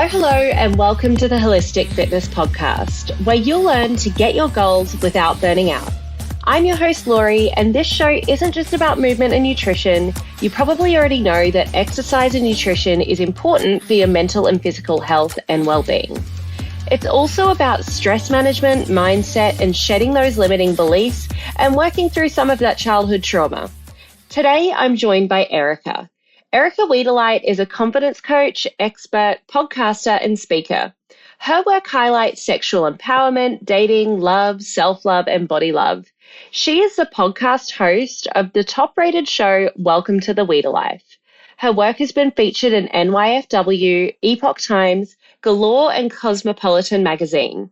Hello, and welcome to the Holistic Fitness Podcast, where you'll learn to get your goals without burning out. I'm your host, Lori, and this show isn't just about movement and nutrition. You probably already know that exercise and nutrition is important for your mental and physical health and well-being. It's also about stress management, mindset, and shedding those limiting beliefs and working through some of that childhood trauma. Today, I'm joined by Erica. Erica Wiederlight is a confidence coach, expert, podcaster, and speaker. Her work highlights sexual empowerment, dating, love, self-love, and body love. She is the podcast host of the top-rated show, Welcome to the Wiederlight. Her work has been featured in NYFW, Epoch Times, Galore, and Cosmopolitan magazine.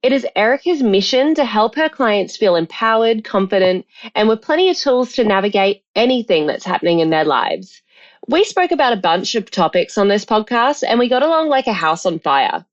It is Erica's mission to help her clients feel empowered, confident, and with plenty of tools to navigate anything that's happening in their lives. We spoke about a bunch of topics on this podcast, and we got along like a house on fire.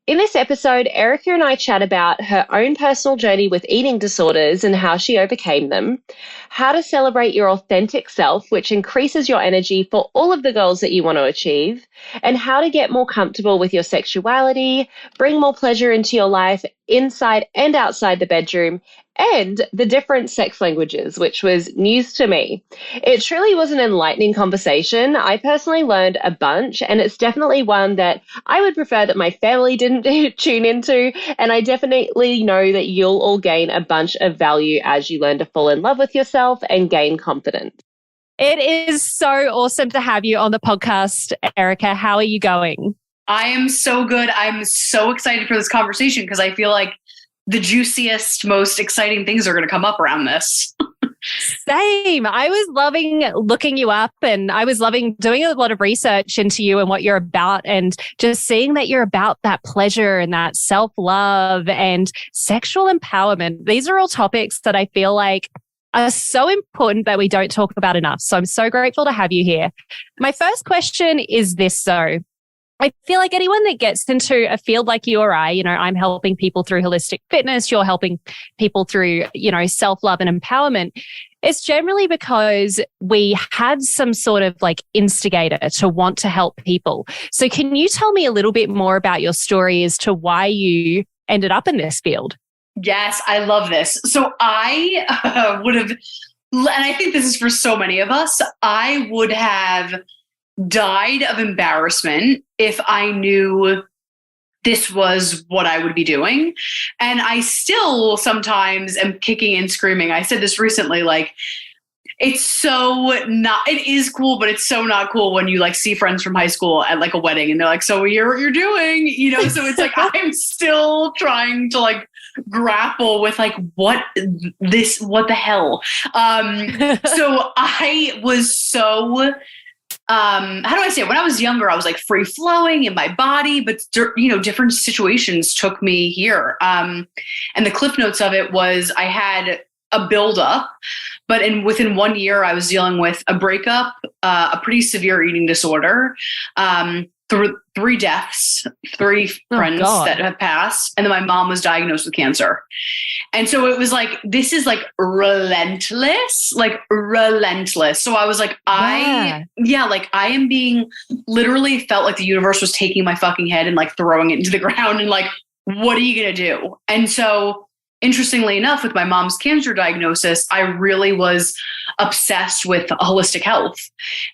In this episode, Erica and I chat about her own personal journey with eating disorders and how she overcame them, how to celebrate your authentic self, which increases your energy for all of the goals that you want to achieve, and how to get more comfortable with your sexuality, bring more pleasure into your life inside and outside the bedroom, and the different sex languages, which was news to me. It truly was an enlightening conversation. I personally learned a bunch, and it's definitely one that I would prefer that my family didn't tune into, and I definitely know that you'll all gain a bunch of value as you learn to fall in love with yourself and gain confidence. It is so awesome to have you on the podcast, Erica. How are you going? I am so good. I'm so excited for this conversation because I feel like the juiciest, most exciting things are going to come up around this. Same. I was loving looking you up, and I was loving doing a lot of research into you and what you're about, and just seeing that you're about that pleasure and that self-love and sexual empowerment. These are all topics that I feel like are so important that we don't talk about enough. So I'm so grateful to have you here. My first question is this, though. I feel like anyone that gets into a field like you or I, I'm helping people through holistic fitness, you're helping people through, self-love and empowerment. It's generally because we had some sort of like instigator to want to help people. So can you tell me a little bit more about your story as to why you ended up in this field? Yes, I love this. So I would have, and I think this is for so many of us, I would have died of embarrassment if I knew this was what I would be doing. And I still sometimes am kicking and screaming. I said this recently, like, it is cool, but it's so not cool when you like see friends from high school at like a wedding and they're like, so you're doing, so it's like, I'm still trying to like grapple with like, what the hell? So I was so, how do I say it? When I was younger, I was like free flowing in my body, but different situations took me here. And the cliff notes of it was I had a buildup, but within 1 year, I was dealing with a breakup, a pretty severe eating disorder, 3 deaths, 3 friends that have passed. And then my mom was diagnosed with cancer. And so it was like, this is like relentless. So I was like, I am being literally felt like the universe was taking my fucking head and like throwing it into the ground and like, what are you going to do? And so interestingly enough, with my mom's cancer diagnosis, I really was obsessed with holistic health.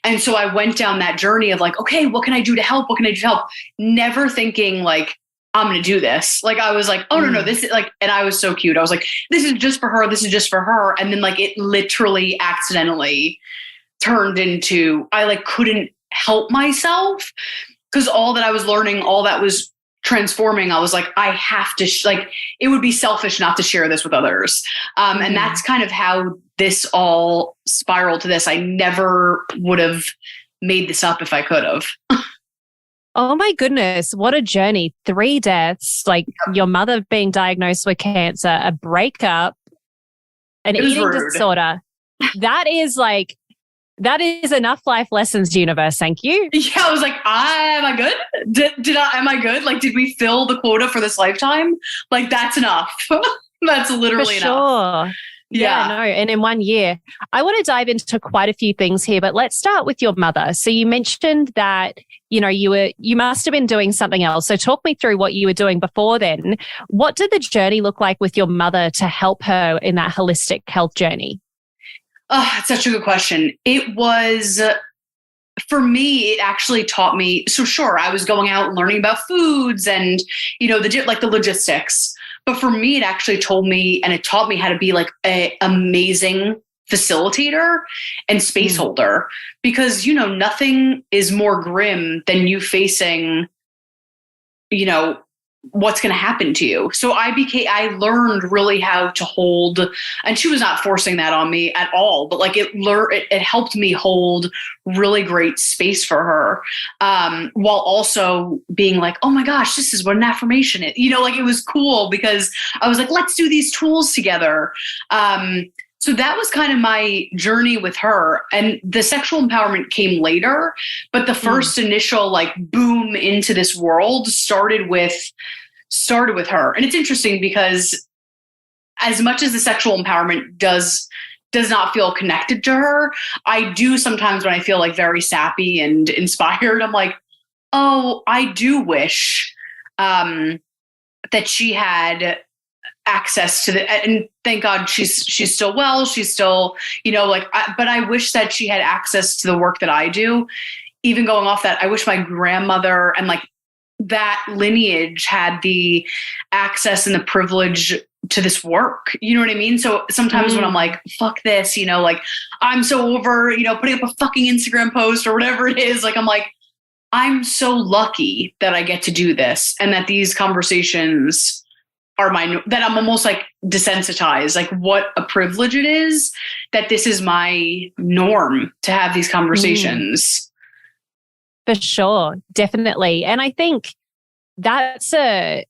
And so I went down that journey of like, okay, what can I do to help? What can I do to help? Never thinking like, I'm going to do this. Like, I was like, oh, no, this is like, and I was so cute. I was like, this is just for her. This is just for her. And then like, it literally accidentally turned into, I like couldn't help myself because all that I was learning, all that was transforming, I was like, I have to, it would be selfish not to share this with others. And that's kind of how this all spiraled to this. I never would have made this up if I could have. Oh my goodness, what a journey. 3 deaths, like your mother being diagnosed with cancer, a breakup, an eating disorder. That is enough life lessons, universe. Thank you. Yeah, I was like, am I good? Am I good? Like, did we fill the quota for this lifetime? Like, that's enough. That's literally enough. Yeah, no. And in 1 year, I want to dive into quite a few things here, but let's start with your mother. So you mentioned that, you must have been doing something else. So talk me through what you were doing before then. What did the journey look like with your mother to help her in that holistic health journey? Oh, it's such a good question. It was, for me, it actually taught me. So sure, I was going out and learning about foods and, the logistics. But for me, it actually told me and it taught me how to be like an amazing facilitator and space holder, because, nothing is more grim than you facing, what's going to happen to you. So I learned really how to hold, and she was not forcing that on me at all, but like it helped me hold really great space for her. While also being like, oh my gosh, this is what an affirmation is, it was cool because I was like, let's do these tools together. So that was kind of my journey with her, and the sexual empowerment came later, but the first initial like boom into this world started with her. And it's interesting because as much as the sexual empowerment does not feel connected to her, I do sometimes when I feel like very sappy and inspired, I'm like, oh, I do wish that she had access to and thank God she's still well. She's still, but I wish that she had access to the work that I do. Even going off that, I wish my grandmother and like that lineage had the access and the privilege to this work. You know what I mean? So sometimes when I'm like, fuck this, like I'm so over, putting up a fucking Instagram post or whatever it is, like, I'm like, I'm so lucky that I get to do this and that these conversations are that I'm almost like desensitized, like what a privilege it is that this is my norm to have these conversations. For sure. Definitely. And I think that's a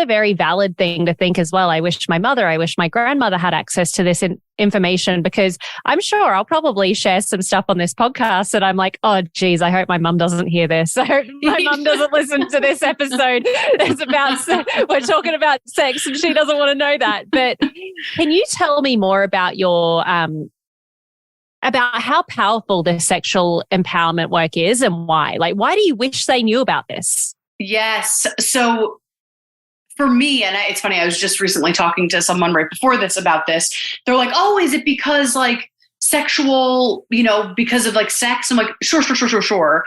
very valid thing to think as well. I wish my grandmother had access to this information, because I'm sure I'll probably share some stuff on this podcast that I'm like, oh geez, I hope my mum doesn't hear this. I hope my mum doesn't listen to this episode. It's about, we're talking about sex and she doesn't want to know that. But can you tell me more about your, about how powerful the sexual empowerment work is and why? Like, why do you wish they knew about this? Yes. So for me, and it's funny, I was just recently talking to someone right before this about this. They're like, oh, is it because like sexual, because of like sex? I'm like, sure.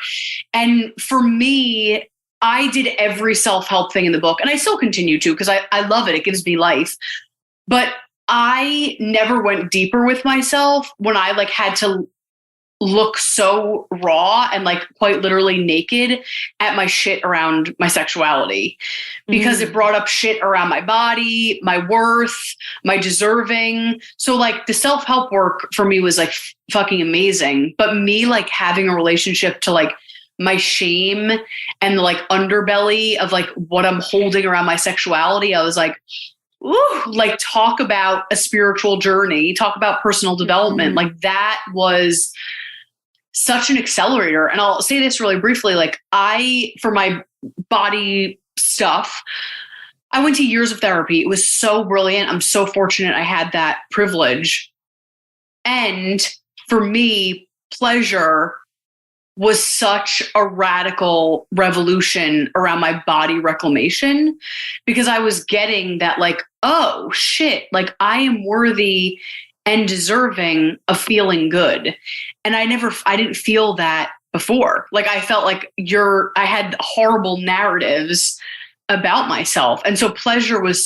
And for me, I did every self-help thing in the book, and I still continue to, because I love it. It gives me life. But I never went deeper with myself when I like had to look so raw and like quite literally naked at my shit around my sexuality, because it brought up shit around my body, my worth, my deserving. So like the self-help work for me was like fucking amazing. But me like having a relationship to like my shame and the like underbelly of like what I'm holding around my sexuality, I was like, ooh, like talk about a spiritual journey, talk about personal development. Like that was such an accelerator. And I'll say this really briefly, like for my body stuff, I went to years of therapy. It was so brilliant. I'm so fortunate I had that privilege. And for me, pleasure was such a radical revolution around my body reclamation, because I was getting that like, oh shit, like I am worthy and deserving of feeling good. And I didn't feel that before. Like I felt like I had horrible narratives about myself. And so pleasure was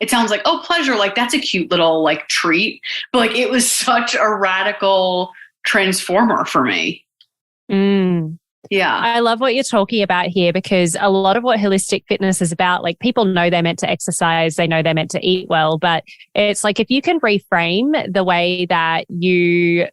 it sounds like, oh, pleasure, like that's a cute little like treat, but like it was such a radical transformer for me. Yeah. I love what you're talking about here, because a lot of what holistic fitness is about, like people know they're meant to exercise, they know they're meant to eat well, but it's like if you can reframe the way that you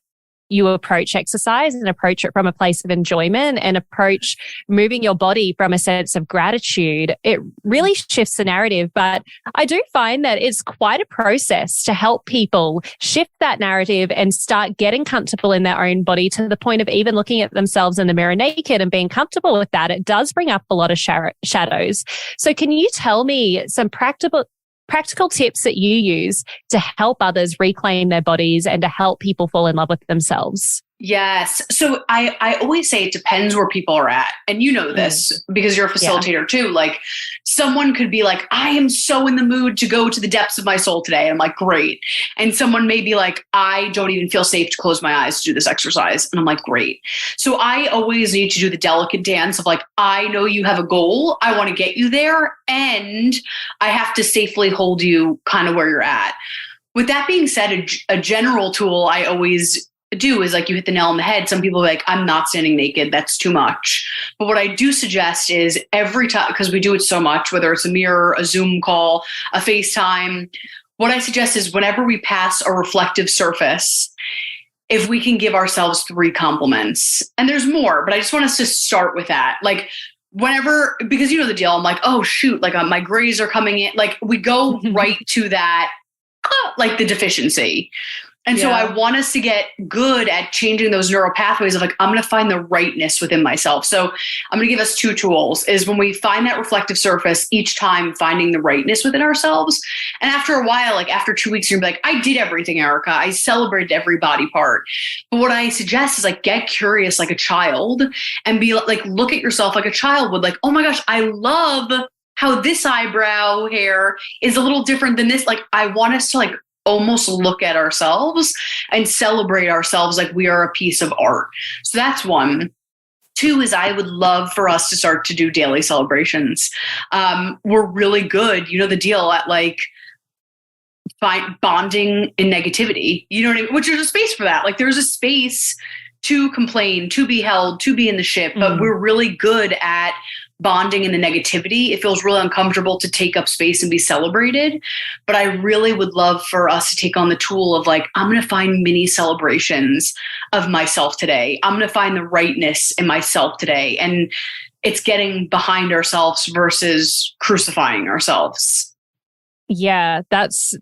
approach exercise and approach it from a place of enjoyment and approach moving your body from a sense of gratitude, it really shifts the narrative. But I do find that it's quite a process to help people shift that narrative and start getting comfortable in their own body, to the point of even looking at themselves in the mirror naked and being comfortable with that. It does bring up a lot of shadows. So can you tell me some practical practical tips that you use to help others reclaim their bodies and to help people fall in love with themselves? Yes. So I always say it depends where people are at. And you know this because you're a facilitator too. Like someone could be like, I am so in the mood to go to the depths of my soul today. I'm like, great. And someone may be like, I don't even feel safe to close my eyes to do this exercise. And I'm like, great. So I always need to do the delicate dance of like, I know you have a goal. I want to get you there. And I have to safely hold you kind of where you're at. With that being said, a general tool I always do is like you hit the nail on the head. Some people are like, I'm not standing naked. That's too much. But what I do suggest is every time, because we do it so much, whether it's a mirror, a Zoom call, a FaceTime, what I suggest is whenever we pass a reflective surface, if we can give ourselves 3 compliments, and there's more, but I just want us to start with that. Like whenever, because you know the deal, I'm like, oh shoot, like my grays are coming in. Like we go right to that, like the deficiency. And so I want us to get good at changing those neural pathways of like, I'm going to find the rightness within myself. So I'm going to give us 2 tools is when we find that reflective surface, each time finding the rightness within ourselves. And after a while, like after 2 weeks, you're like, I did everything, Erica. I celebrated every body part. But what I suggest is like, get curious like a child and be like, look at yourself like a child would, like, oh my gosh, I love how this eyebrow hair is a little different than this. Like, I want us to like almost look at ourselves and celebrate ourselves like we are a piece of art. So that's 1. 2 is I would love for us to start to do daily celebrations. We're really good, you know the deal, at like bonding in negativity. You know what I mean? Which there's a space for that. Like there's a space to complain, to be held, to be in the shit, but we're really good at bonding in the negativity. It feels really uncomfortable to take up space and be celebrated. But I really would love for us to take on the tool of like, I'm going to find mini celebrations of myself today. I'm going to find the rightness in myself today. And it's getting behind ourselves versus crucifying ourselves. Yeah, that's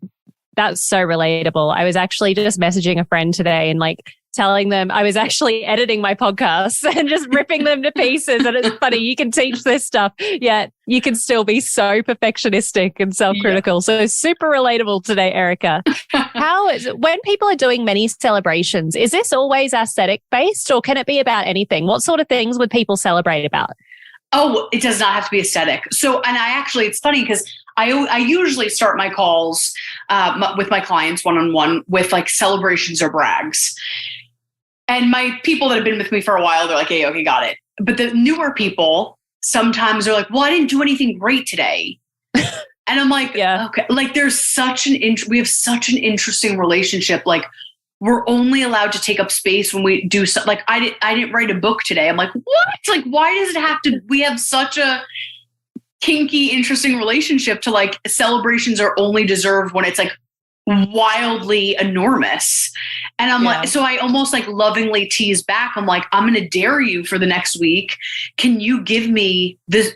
so relatable. I was actually just messaging a friend today and like telling them I was actually editing my podcasts and just ripping them to pieces. And it's funny, you can teach this stuff, yet you can still be so perfectionistic and self-critical. Yeah. So super relatable today, Erica. When people are doing many celebrations, is this always aesthetic based or can it be about anything? What sort of things would people celebrate about? Oh, it does not have to be aesthetic. So, and it's funny because I usually start my calls with my clients one-on-one with like celebrations or brags. And my people that have been with me for a while, they're like, hey, okay, got it. But the newer people, sometimes they're like, well, I didn't do anything great today. And I'm like, okay, like there's we have such an interesting relationship. Like we're only allowed to take up space when we do something. Like I didn't write a book today. I'm like, what? Like, why does it have to, we have such a kinky, interesting relationship to like celebrations are only deserved when it's like wildly enormous. And I'm like, so I almost like lovingly tease back. I'm like, I'm going to dare you for the next week. Can you give me the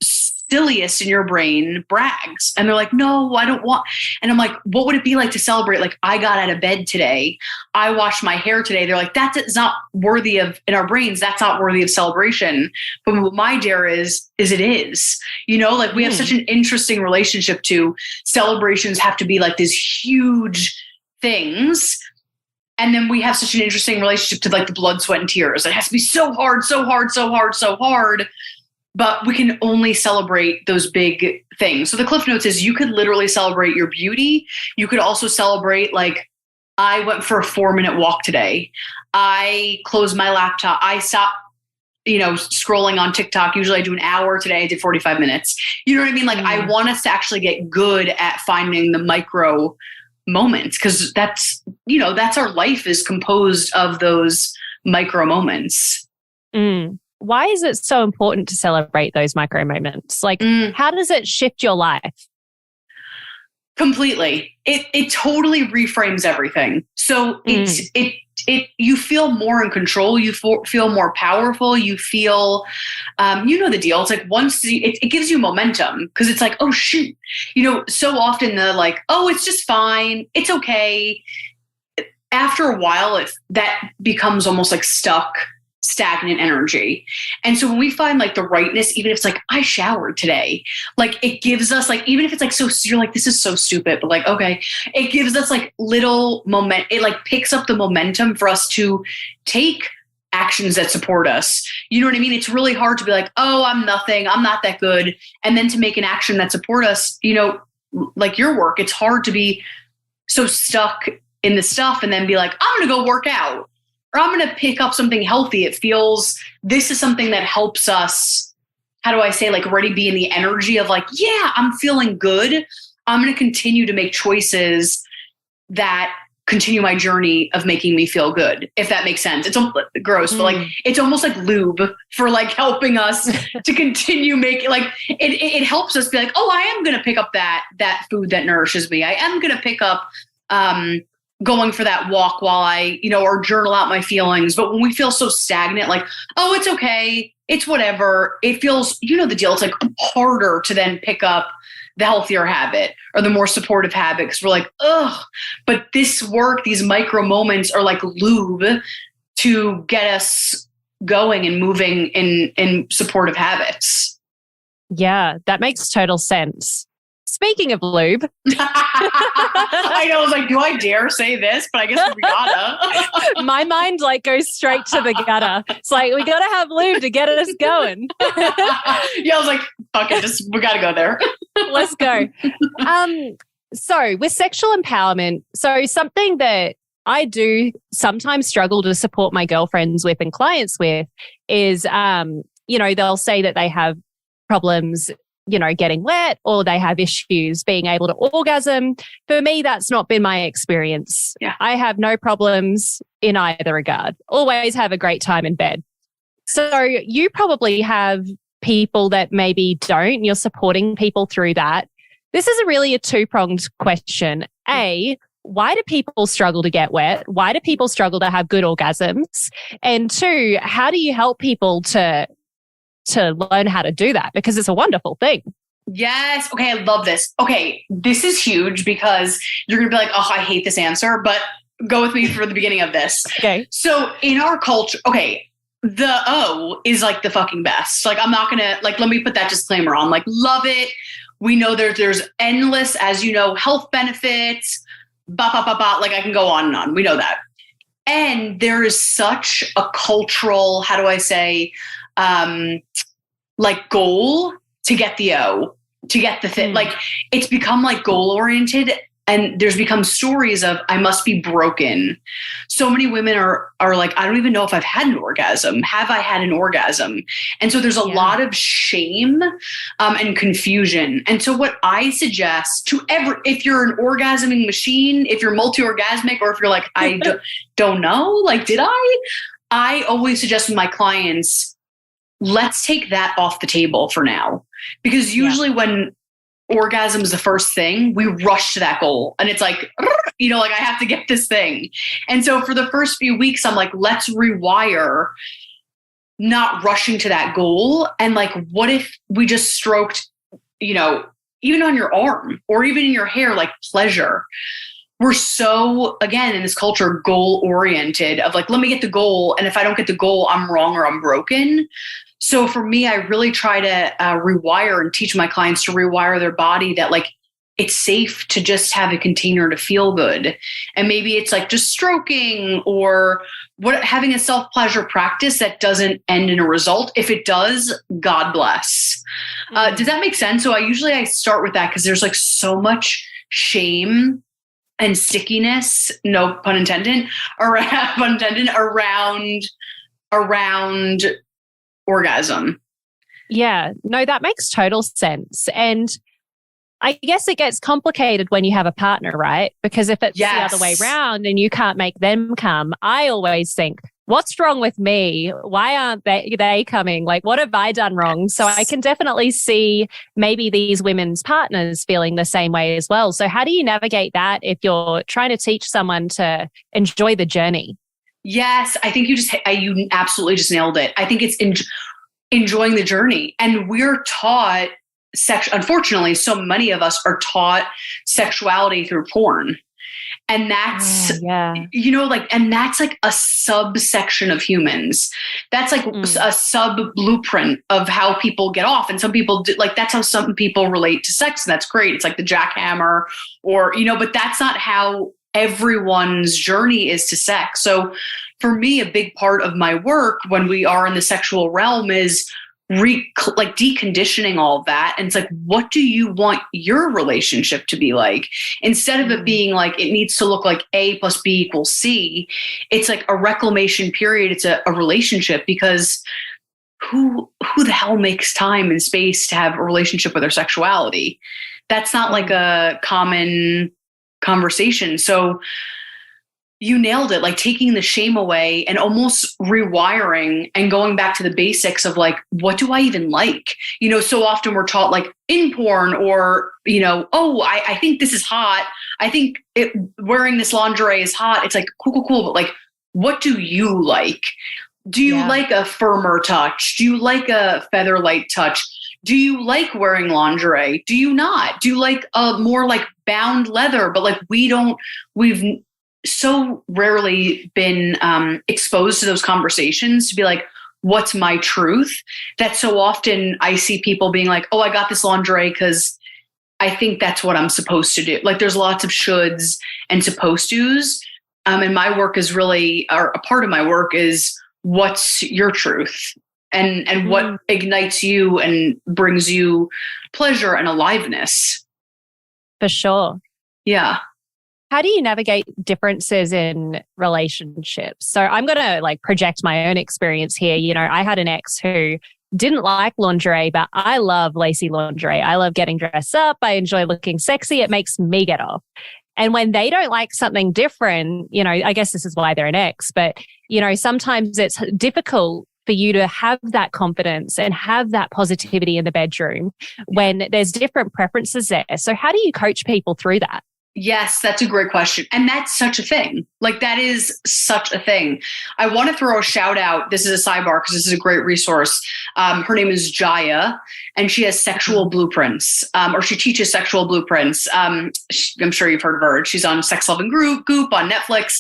silliest in your brain brags? And they're like, no, I don't want. And I'm like, what would it be like to celebrate? Like I got out of bed today. I washed my hair today. They're like, that's not worthy of, in our brains, that's not worthy of celebration. But what my dare is it is, you know, like we have such an interesting relationship to celebrations have to be like these huge things. And then we have such an interesting relationship to like the blood, sweat, and tears. It has to be so hard, so hard, so hard, so hard. But we can only celebrate those big things. So the Cliff Notes is you could literally celebrate your beauty. You could also celebrate like, I went for a 4-minute walk today. I closed my laptop. I stopped, scrolling on TikTok. Usually I do an hour. Today I did 45 minutes. You know what I mean? Like I want us to actually get good at finding the micro moments because that's our life is composed of those micro moments. Why is it so important to celebrate those micro moments? Like, how does it shift your life? Completely. It totally reframes everything. So you feel more in control. You feel more powerful. You feel, the deal. It's like once it gives you momentum because it's like, oh shoot, so often the like, oh, it's just fine. It's okay. After a while, that becomes almost like stuck stagnant energy. And so when we find like the rightness, even if it's like, I showered today, like it gives us like, even if it's like, so you're like, this is so stupid, but like, okay, it gives us like little moment. It like picks up the momentum for us to take actions that support us. You know what I mean? It's really hard to be like, oh, I'm nothing, I'm not that good. And then to make an action that support us, you know, like your work, it's hard to be so stuck in the stuff and then be like, I'm going to go work out or I'm going to pick up something healthy. It feels, this is something that helps us, how do I say, like already be in the energy of like, yeah, I'm feeling good. I'm going to continue to make choices that continue my journey of making me feel good, if that makes sense. It's gross, but like, it's almost like lube for like helping us to continue making, like, it helps us be like, oh, I am going to pick up that food that nourishes me. I am going to pick up, going for that walk while I, you know, or journal out my feelings. But when we feel so stagnant, like, oh, it's okay, it's whatever, it feels, you know, the deal. It's like harder to then pick up the healthier habit or the more supportive habit. Cause we're like, ugh, but this work, these micro moments are like lube to get us going and moving in supportive habits. Yeah, that makes total sense. Speaking of lube. I know, I was like, do I dare say this? But I guess we gotta. My mind like goes straight to the gutter. It's like, we gotta have lube to get us going. Yeah, I was like, fuck it, we gotta go there. Let's go. So with sexual empowerment, so something that I do sometimes struggle to support my girlfriends with and clients with is, you know, they'll say that they have problems, you know, getting wet, or they have issues being able to orgasm. For me, that's not been my experience. Yeah. I have no problems in either regard. Always have a great time in bed. So you probably have people that maybe don't. You're supporting people through that. This is really a two-pronged question. A, why do people struggle to get wet? Why do people struggle to have good orgasms? And two, how do you help people to learn how to do that? Because it's a wonderful thing. Yes. Okay. I love this. Okay. This is huge because you're going to be like, oh, I hate this answer, but go with me for the beginning of this. Okay. So in our culture, okay, the O is like the fucking best. Like, I'm not going to, like, let me put that disclaimer on, like, love it. We know there's endless, as you know, health benefits, like I can go on and on. We know that. And there is such a cultural, how do I say, like goal to get the O, to get the thing. Like, it's become like goal oriented, and there's become stories of, I must be broken. So many women are like, I don't even know if I've had an orgasm. Have I had an orgasm? And so there's a lot of shame and confusion. And so what I suggest to if you're an orgasming machine, if you're multi-orgasmic, or if you're like, I don't know, like, did I always suggest with my clients, let's take that off the table for now. Because usually when orgasm is the first thing, we rush to that goal. And it's like, you know, like, I have to get this thing. And so for the first few weeks, I'm like, let's rewire not rushing to that goal. And like, what if we just stroked, you know, even on your arm or even in your hair, like pleasure. We're so, again, in this culture, goal oriented of like, let me get the goal. And if I don't get the goal, I'm wrong or I'm broken. So for me, I really try to rewire and teach my clients to rewire their body that like, it's safe to just have a container to feel good. And maybe it's like just stroking or having a self-pleasure practice that doesn't end in a result. If it does, God bless. Does that make sense? So I start with that because there's like so much shame and stickiness, no pun intended, around orgasm. Yeah, no, that makes total sense. And I guess it gets complicated when you have a partner, right? Because if it's the other way around and you can't make them come, I always think, what's wrong with me? Why aren't they coming? Like, what have I done wrong? So I can definitely see maybe these women's partners feeling the same way as well. So how do you navigate that if you're trying to teach someone to enjoy the journey? Yes, I think you absolutely just nailed it. I think it's enjoying the journey. And we're taught unfortunately, so many of us are taught sexuality through porn. And that's, and that's like a subsection of humans. That's like a sub blueprint of how people get off. And some people do, like, that's how some people relate to sex. And that's great. It's like the jackhammer or, but that's not how everyone's journey is to sex. So for me, a big part of my work when we are in the sexual realm is deconditioning all of that. And it's like, what do you want your relationship to be like? Instead of it being like, it needs to look like A plus B equals C. It's like a reclamation period. It's a relationship, because who the hell makes time and space to have a relationship with their sexuality? That's not like a common conversation. So you nailed it, like taking the shame away and almost rewiring and going back to the basics of like, what do I even like? So often we're taught like in porn or, I think this is hot. I think wearing this lingerie is hot. It's like, cool. But like, what do you like? Do you like a firmer touch? Do you like a feather light touch? Do you like wearing lingerie? Do you not? Do you like a more like bound leather? But like, we've so rarely been exposed to those conversations to be like, what's my truth? That so often I see people being like, oh, I got this lingerie because I think that's what I'm supposed to do. Like there's lots of shoulds and supposed to's. And my work is really, or a part of my work is, what's your truth? And what ignites you and brings you pleasure and aliveness. For sure. Yeah. How do you navigate differences in relationships? So I'm going to like project my own experience here. I had an ex who didn't like lingerie, but I love lacy lingerie. I love getting dressed up. I enjoy looking sexy. It makes me get off. And when they don't like something different, I guess this is why they're an ex, but, sometimes it's difficult for you to have that confidence and have that positivity in the bedroom when there's different preferences there. So how do you coach people through that? Yes, that's a great question. And that's such a thing. Like that is such a thing. I want to throw a shout out. This is a sidebar because this is a great resource. Her name is Jaya and she has sexual blueprints, or she teaches sexual blueprints. I'm sure you've heard of her. She's on Sex Love and Goop on Netflix.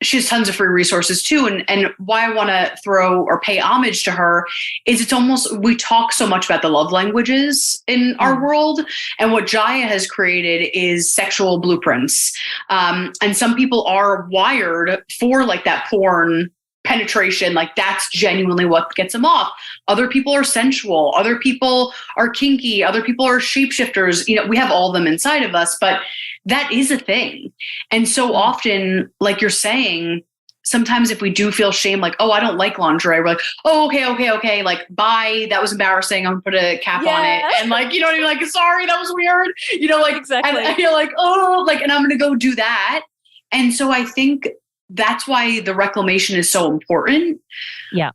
She has tons of free resources too. And why I want to throw or pay homage to her is it's almost, we talk so much about the love languages in our world. And what Jaya has created is sexual blueprints. And some people are wired for like that porn penetration. Like that's genuinely what gets them off. Other people are sensual. Other people are kinky. Other people are shapeshifters. We have all of them inside of us, but that is a thing. And so often, like you're saying, sometimes if we do feel shame, like, oh, I don't like lingerie, we're like, oh, okay. Like, bye. That was embarrassing. I'm gonna put a cap on it. And like, you know what I mean? Like, sorry, that was weird. Like, exactly. And you're like, oh, like, and I'm going to go do that. And so I think that's why the reclamation is so important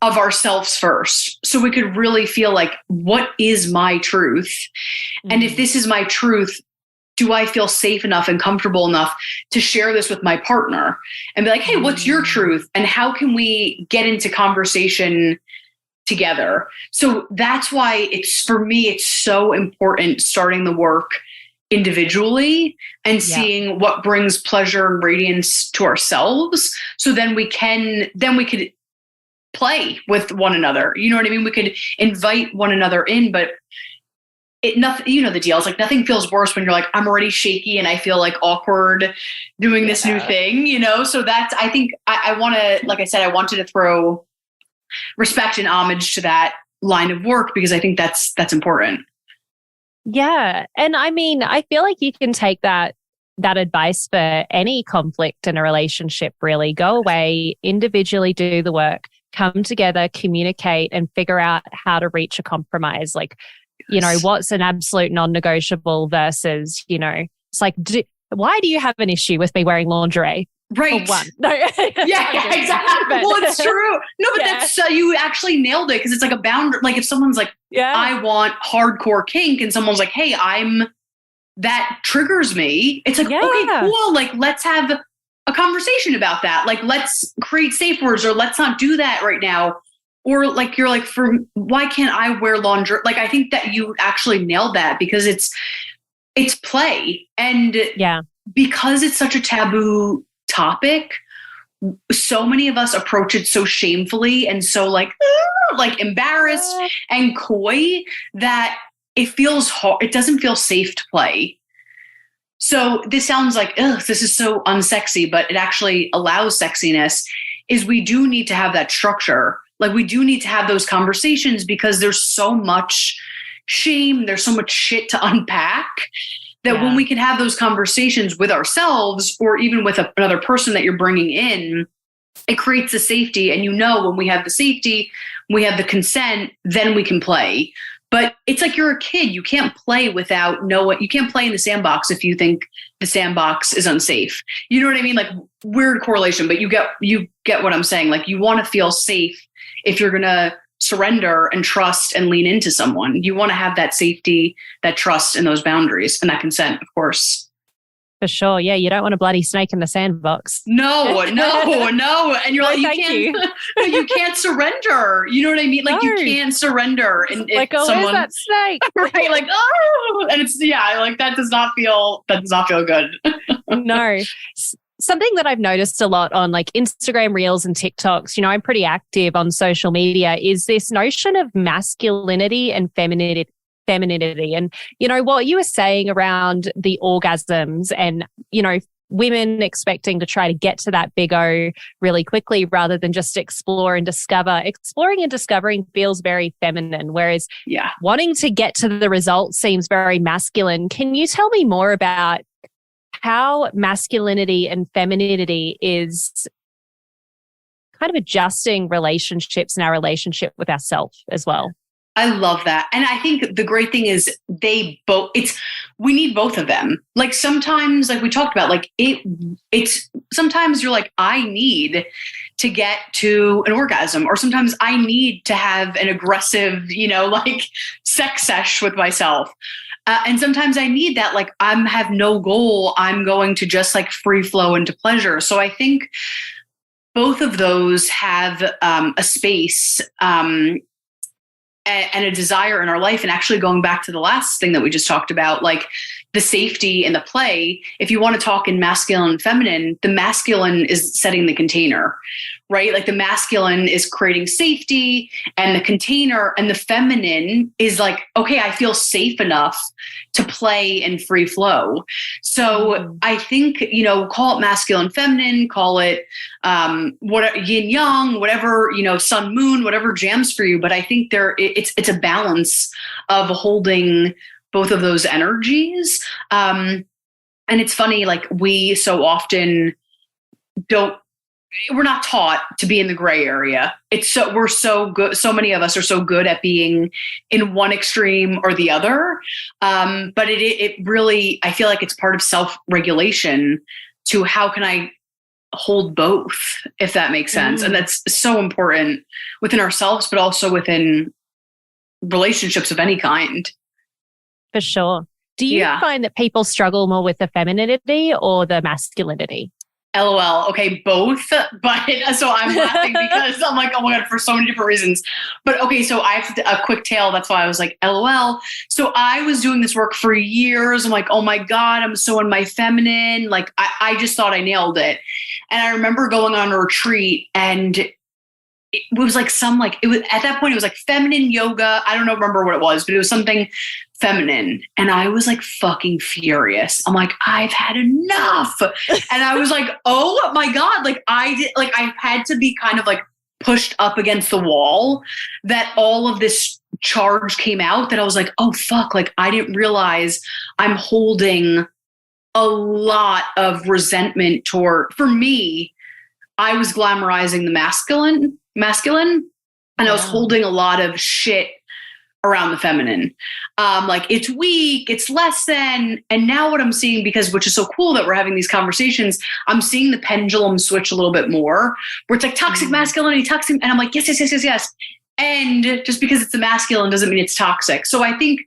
of ourselves first. So we could really feel like, what is my truth? And if this is my truth, do I feel safe enough and comfortable enough to share this with my partner and be like, hey, what's your truth? And how can we get into conversation together? So that's why for me, it's so important starting the work individually and seeing what brings pleasure and radiance to ourselves. So then we could play with one another. You know what I mean? We could invite one another in, but nothing, the deal is like nothing feels worse when you're like, I'm already shaky and I feel like awkward doing this new thing, So that's, I think I want to, like I said, I wanted to throw respect and homage to that line of work because I think that's important. Yeah. And I mean, I feel like you can take that advice for any conflict in a relationship, really. Go away, individually do the work, come together, communicate, and figure out how to reach a compromise. Like, what's an absolute non-negotiable versus, it's like, why do you have an issue with me wearing lingerie? Right. For one. No. Yeah, exactly. Well, it's true. No, but that's, you actually nailed it because it's like a boundary. Like if someone's like, I want hardcore kink and someone's like, hey, that triggers me. It's like, okay, cool. Like, let's have a conversation about that. Like, let's create safe words or let's not do that right now. Or like, you're like, why can't I wear lingerie? Like, I think that you actually nailed that because it's play. And because it's such a taboo topic, so many of us approach it so shamefully and so like embarrassed and coy that it feels hard. It doesn't feel safe to play. So this sounds like, ugh, this is so unsexy, but it actually allows sexiness. Is we do need to have that structure. Like we do need to have those conversations because there's so much shame. There's so much shit to unpack that when we can have those conversations with ourselves or even with another person that you're bringing in, it creates the safety. And when we have the safety, we have the consent, then we can play. But it's like you're a kid. You can't play without knowing. You can't play in the sandbox if you think the sandbox is unsafe. You know what I mean? Like weird correlation, but you get what I'm saying. Like you want to feel safe if you're going to surrender and trust and lean into someone. You want to have that safety, that trust, and those boundaries and that consent, of course. For sure. Yeah. You don't want a bloody snake in the sandbox. No. And you're like, you can't surrender. You know what I mean? Like you can't surrender. And like, oh, where's that snake? Right. Like, oh, and it's, like that does not feel good. No. Something that I've noticed a lot on like Instagram Reels and TikToks, I'm pretty active on social media, is this notion of masculinity and femininity. And, what you were saying around the orgasms and, women expecting to try to get to that big O really quickly rather than just explore and discover. Exploring and discovering feels very feminine, whereas wanting to get to the result seems very masculine. Can you tell me more about how masculinity and femininity is kind of adjusting relationships and our relationship with ourselves as well? I love that. And I think the great thing is we need both of them. Like sometimes, like we talked about, like it's sometimes you're like, I need to get to an orgasm, or sometimes I need to have an aggressive, like sex sesh with myself. And sometimes I need that, like I have no goal. I'm going to just like free flow into pleasure. So I think both of those have a space and a desire in our life. And actually going back to the last thing that we just talked about, like the safety and the play, if you want to talk in masculine and feminine, the masculine is setting the container, right? Like the masculine is creating safety and the container, and the feminine is like, okay, I feel safe enough to play and free flow. So I think, call it masculine, feminine, call it what yin yang, whatever, sun, moon, whatever jams for you. But I think it's a balance of holding both of those energies. And it's funny, like we so often we're not taught to be in the gray area. We're so good. So many of us are so good at being in one extreme or the other. But it really, I feel like it's part of self-regulation to how can I hold both, if that makes sense. And that's so important within ourselves, but also within relationships of any kind. For sure. Do you find that people struggle more with the femininity or the masculinity? LOL. Okay, both. But so I'm laughing because I'm like, oh my God, for so many different reasons. But okay, so I have a quick tale. That's why I was like, LOL. So I was doing this work for years. I'm like, oh my God, I'm so in my feminine. Like I just thought I nailed it. And I remember going on a retreat, and it was like it was at that point, it was like feminine yoga. I don't remember what it was, but it was something feminine. And I was like fucking furious. I'm like, I've had enough. And I was like, oh my God. Like I had to be kind of like pushed up against the wall that all of this charge came out, that I was like, oh fuck. Like I didn't realize I'm holding a lot of resentment for me. I was glamorizing the masculine, and I was holding a lot of shit around the feminine. Like it's weak, it's less than. And now what I'm seeing, which is so cool that we're having these conversations, I'm seeing the pendulum switch a little bit more, where it's like toxic masculinity, toxic. And I'm like, yes. And just because it's the masculine doesn't mean it's toxic. So I think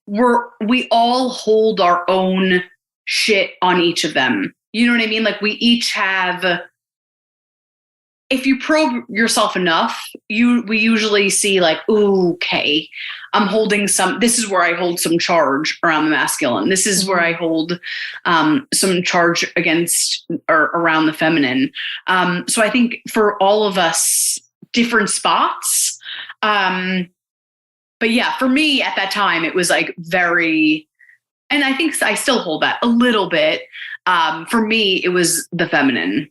we all hold our own shit on each of them. You know what I mean? Like we each have if you probe yourself enough, we usually see like, ooh, okay, this is where I hold some charge around the masculine. This is where I hold some charge against or around the feminine. So I think for all of us, different spots. But yeah, for me at that time, it was like very, and I think I still hold that a little bit. For me, it was the feminine.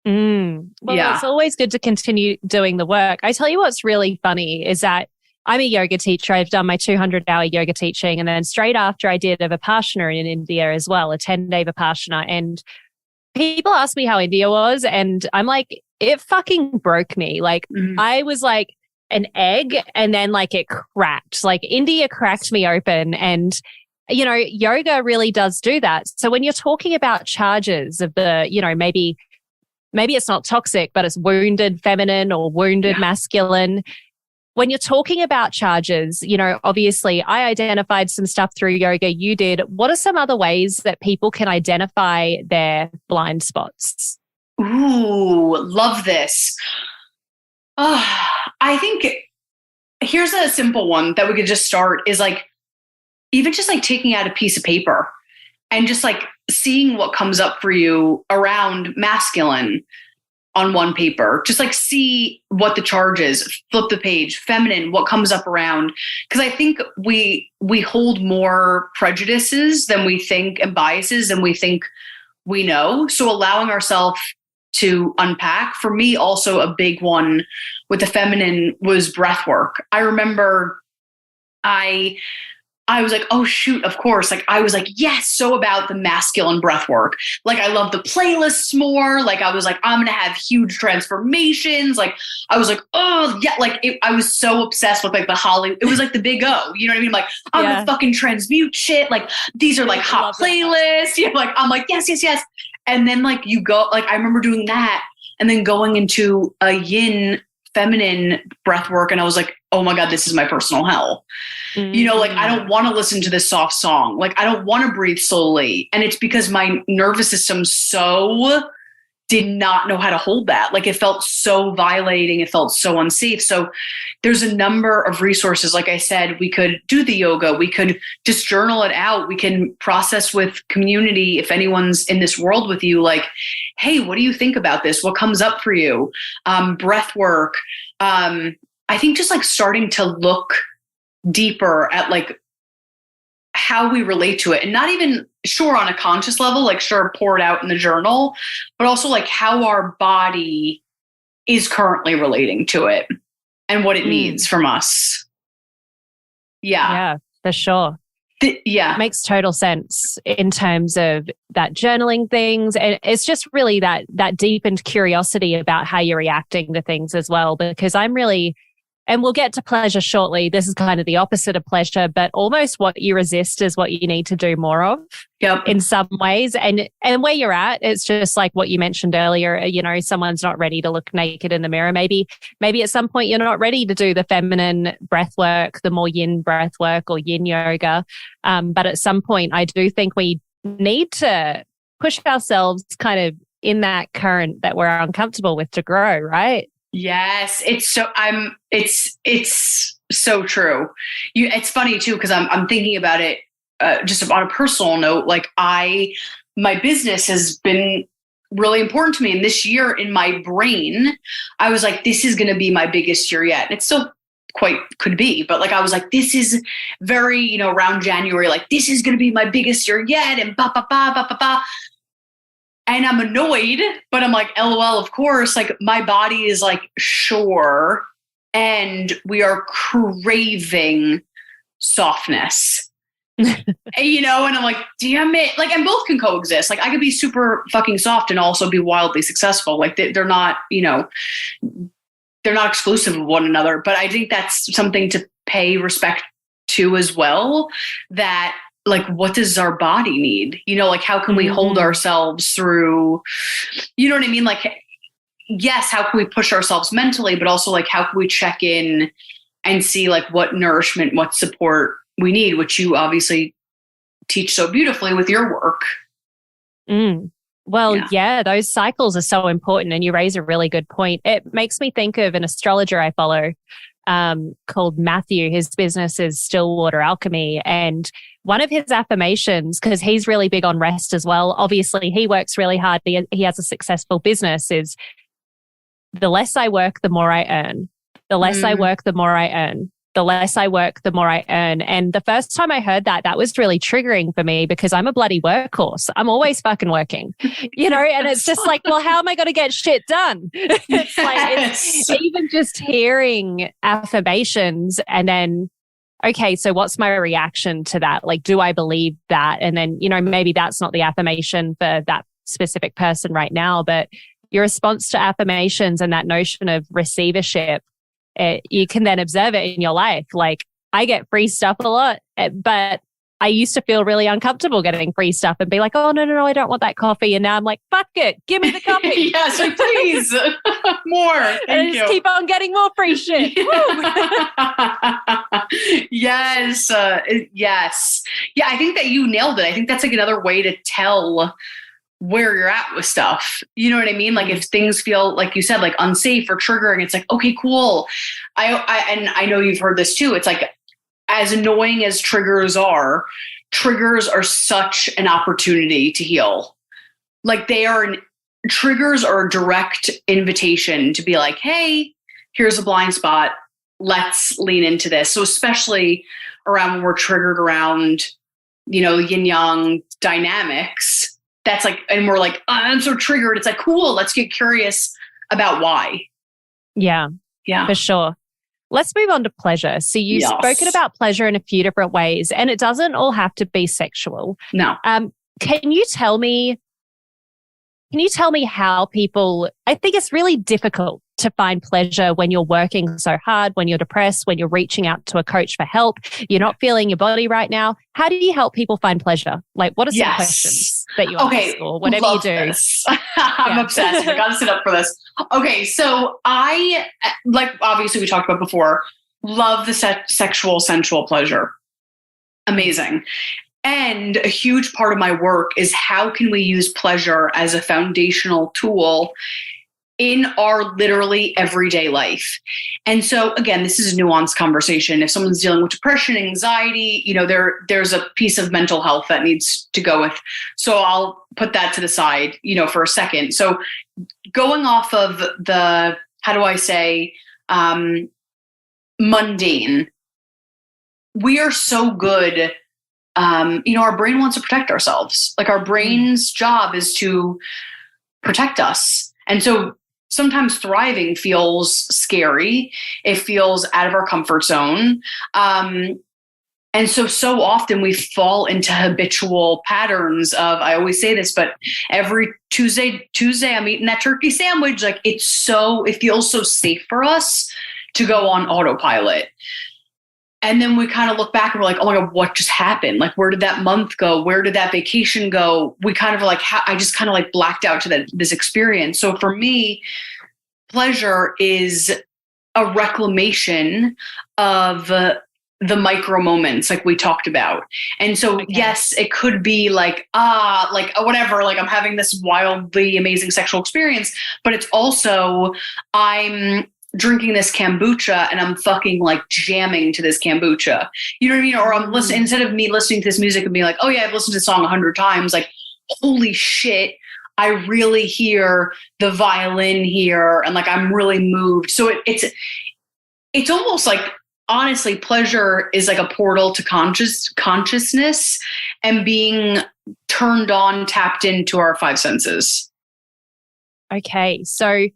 Well, it's always good to continue doing the work. I tell you what's really funny is that I'm a yoga teacher. I've done my 200-hour yoga teaching. And then straight after I did a Vipassana in India as well, a 10-day Vipassana. And people ask me how India was. And I'm like, it fucking broke me. Like I was like an egg and then like it cracked. Like India cracked me open. And you know, yoga really does do that. So when you're talking about charges of the, you know, maybe it's not toxic, but it's wounded feminine or wounded masculine. When you're talking about charges, you know, obviously I identified some stuff through yoga. You did. What are some other ways that people can identify their blind spots? Ooh, love this. I think here's a simple one that we could just start is like, even just like taking out a piece of paper and just like seeing what comes up for you around masculine on one paper. Just like see what the charge is, flip the page, feminine, what comes up around. Because I think we hold more prejudices than we think and biases than we think we know. So allowing ourselves to unpack, for me also a big one with the feminine was breath work. I remember I was like, oh shoot, of course. Like I was like, yes, so about the masculine breath work. Like I love the playlists more. Like I was like, I'm going to have huge transformations. Like I was like, oh yeah. Like I was so obsessed with like the Hollywood. It was like the big O, you know what I mean? Like I'm going to fucking transmute shit. Like these are like hot playlists. You know, like I'm like, yes. And then like you go, like I remember doing that and then going into a yin feminine breath work. And I was like, oh my God, this is my personal hell. You know, like I don't want to listen to this soft song. Like I don't want to breathe slowly. And it's because my nervous system so did not know how to hold that. Like it felt so violating. It felt so unsafe. So there's a number of resources. Like I said, we could do the yoga. We could just journal it out. We can process with community. If anyone's in this world with you, like, hey, what do you think about this? What comes up for you? Breath work. I think just like starting to look deeper at like how we relate to it, and not even sure on a conscious level, like sure, pour it out in the journal, but also like how our body is currently relating to it and what it needs from us. Yeah, for sure. Makes total sense in terms of that journaling things. And it's just really that deepened curiosity about how you're reacting to things as well, because I'm really, and we'll get to pleasure shortly. This is kind of the opposite of pleasure, but almost what you resist is what you need to do more of in some ways. And where you're at, it's just like what you mentioned earlier, you know, someone's not ready to look naked in the mirror. Maybe at some point you're not ready to do the feminine breath work, the more yin breath work or yin yoga. But at some point, I do think we need to push ourselves kind of in that current that we're uncomfortable with to grow, right? Yes, it's so true. It's funny too, because I'm thinking about it just on a personal note. Like my business has been really important to me, and this year in my brain, I was like, this is going to be my biggest year yet. And it still quite could be, but like I was like, this is very, you know, around January, like this is going to be my biggest year yet, and ba ba ba ba ba ba. And I'm annoyed, but I'm like, LOL, of course, like my body is like, sure. And we are craving softness, you know? And I'm like, damn it. Like, and both can coexist. Like I could be super fucking soft and also be wildly successful. Like they're not, you know, they're not exclusive of one another, but I think that's something to pay respect to as well, that like, what does our body need? You know, like how can we hold ourselves through, you know what I mean? Like, yes, how can we push ourselves mentally, but also like, how can we check in and see like what nourishment, what support we need, which you obviously teach so beautifully with your work. Well, yeah, those cycles are so important. And you raise a really good point. It makes me think of an astrologer I follow called Matthew. His business is Stillwater Alchemy. And one of his affirmations, because he's really big on rest as well, obviously he works really hard. He has a successful business, is the less I work, the more I earn. The less I work, the more I earn. The less I work, the more I earn. And the first time I heard that, that was really triggering for me because I'm a bloody workhorse. I'm always fucking working, and it's just like, well, how am I going to get shit done? It's like, even just hearing affirmations and then, okay, so what's my reaction to that? Like, do I believe that? And then, maybe that's not the affirmation for that specific person right now, but your response to affirmations and that notion of receivership, you can then observe it in your life. Like, I get free stuff a lot, but I used to feel really uncomfortable getting free stuff and be like, oh, no, I don't want that coffee. And now I'm like, fuck it, give me the coffee. Yes, like, please, more. And just keep on getting more free shit. Yes. Yes. Yeah, I think that you nailed it. I think that's like another way to tell where you're at with stuff. You know what I mean? Like if things feel, like you said, like unsafe or triggering, it's like, okay, cool. I know you've heard this too. It's like, as annoying as triggers are such an opportunity to heal. Like triggers are a direct invitation to be like, hey, here's a blind spot. Let's lean into this. So especially around when we're triggered around, yin yang dynamics, that's like, and we're like, I'm so triggered. It's like, cool. Let's get curious about why. Yeah. Yeah. For sure. Let's move on to pleasure. So you've spoken about pleasure in a few different ways, and it doesn't all have to be sexual. No. Can you tell me how people, I think it's really difficult to find pleasure when you're working so hard, when you're depressed, when you're reaching out to a coach for help, you're not feeling your body right now. How do you help people find pleasure? Like, what are some questions that you ask or whatever you do? I'm obsessed. I got to sit up for this. Okay. So I, like, obviously we talked about before, love the sexual, sensual pleasure. Amazing. And a huge part of my work is how can we use pleasure as a foundational tool in our literally everyday life. And so again, this is a nuanced conversation. If someone's dealing with depression, anxiety, there's a piece of mental health that needs to go with. So I'll put that to the side, for a second. So going off of the, how do I say, mundane, we are so good. Our brain wants to protect ourselves. Like our brain's job is to protect us. And so sometimes thriving feels scary. It feels out of our comfort zone. And so often we fall into habitual patterns of, I always say this, but every Tuesday, I'm eating that turkey sandwich. Like it feels so safe for us to go on autopilot. And then we kind of look back and we're like, oh my God, what just happened? Like, where did that month go? Where did that vacation go? We kind of like, I just kind of like blacked out to this experience. So for me, pleasure is a reclamation of the micro moments like we talked about. And so, yes, it could be like whatever, like I'm having this wildly amazing sexual experience, but it's also, I'm drinking this kombucha and I'm fucking like jamming to this kombucha. You know what I mean? Or I'm listening, instead of me listening to this music and being like, oh yeah, I've listened to the song 100 times. Like, holy shit, I really hear the violin here. And like, I'm really moved. So it's almost like, honestly, pleasure is like a portal to consciousness and being turned on, tapped into our five senses. Okay. So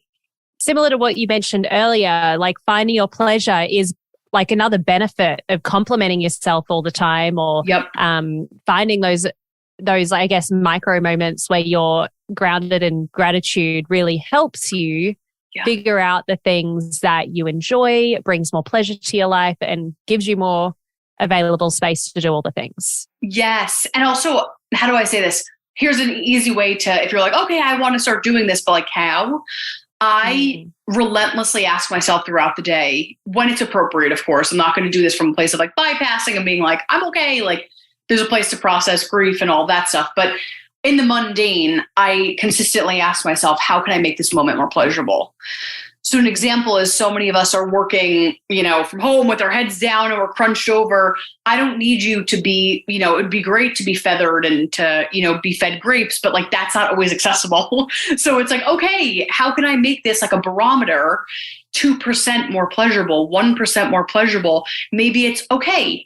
similar to what you mentioned earlier, like finding your pleasure is like another benefit of complimenting yourself all the time, or finding those, I guess, micro moments where you're grounded in gratitude really helps you figure out the things that you enjoy, brings more pleasure to your life, and gives you more available space to do all the things. Yes. And also, how do I say this? Here's an easy way to, if you're like, okay, I want to start doing this, but like how? I relentlessly ask myself throughout the day, when it's appropriate, of course. I'm not going to do this from a place of like bypassing and being like, I'm okay. Like there's a place to process grief and all that stuff. But in the mundane, I consistently ask myself, how can I make this moment more pleasurable? So an example is so many of us are working, from home with our heads down and we're crunched over. I don't need you to be, it'd be great to be feathered and to, be fed grapes, but like that's not always accessible. So it's like, okay, how can I make this like a barometer, 2% more pleasurable, 1% more pleasurable? Maybe it's okay.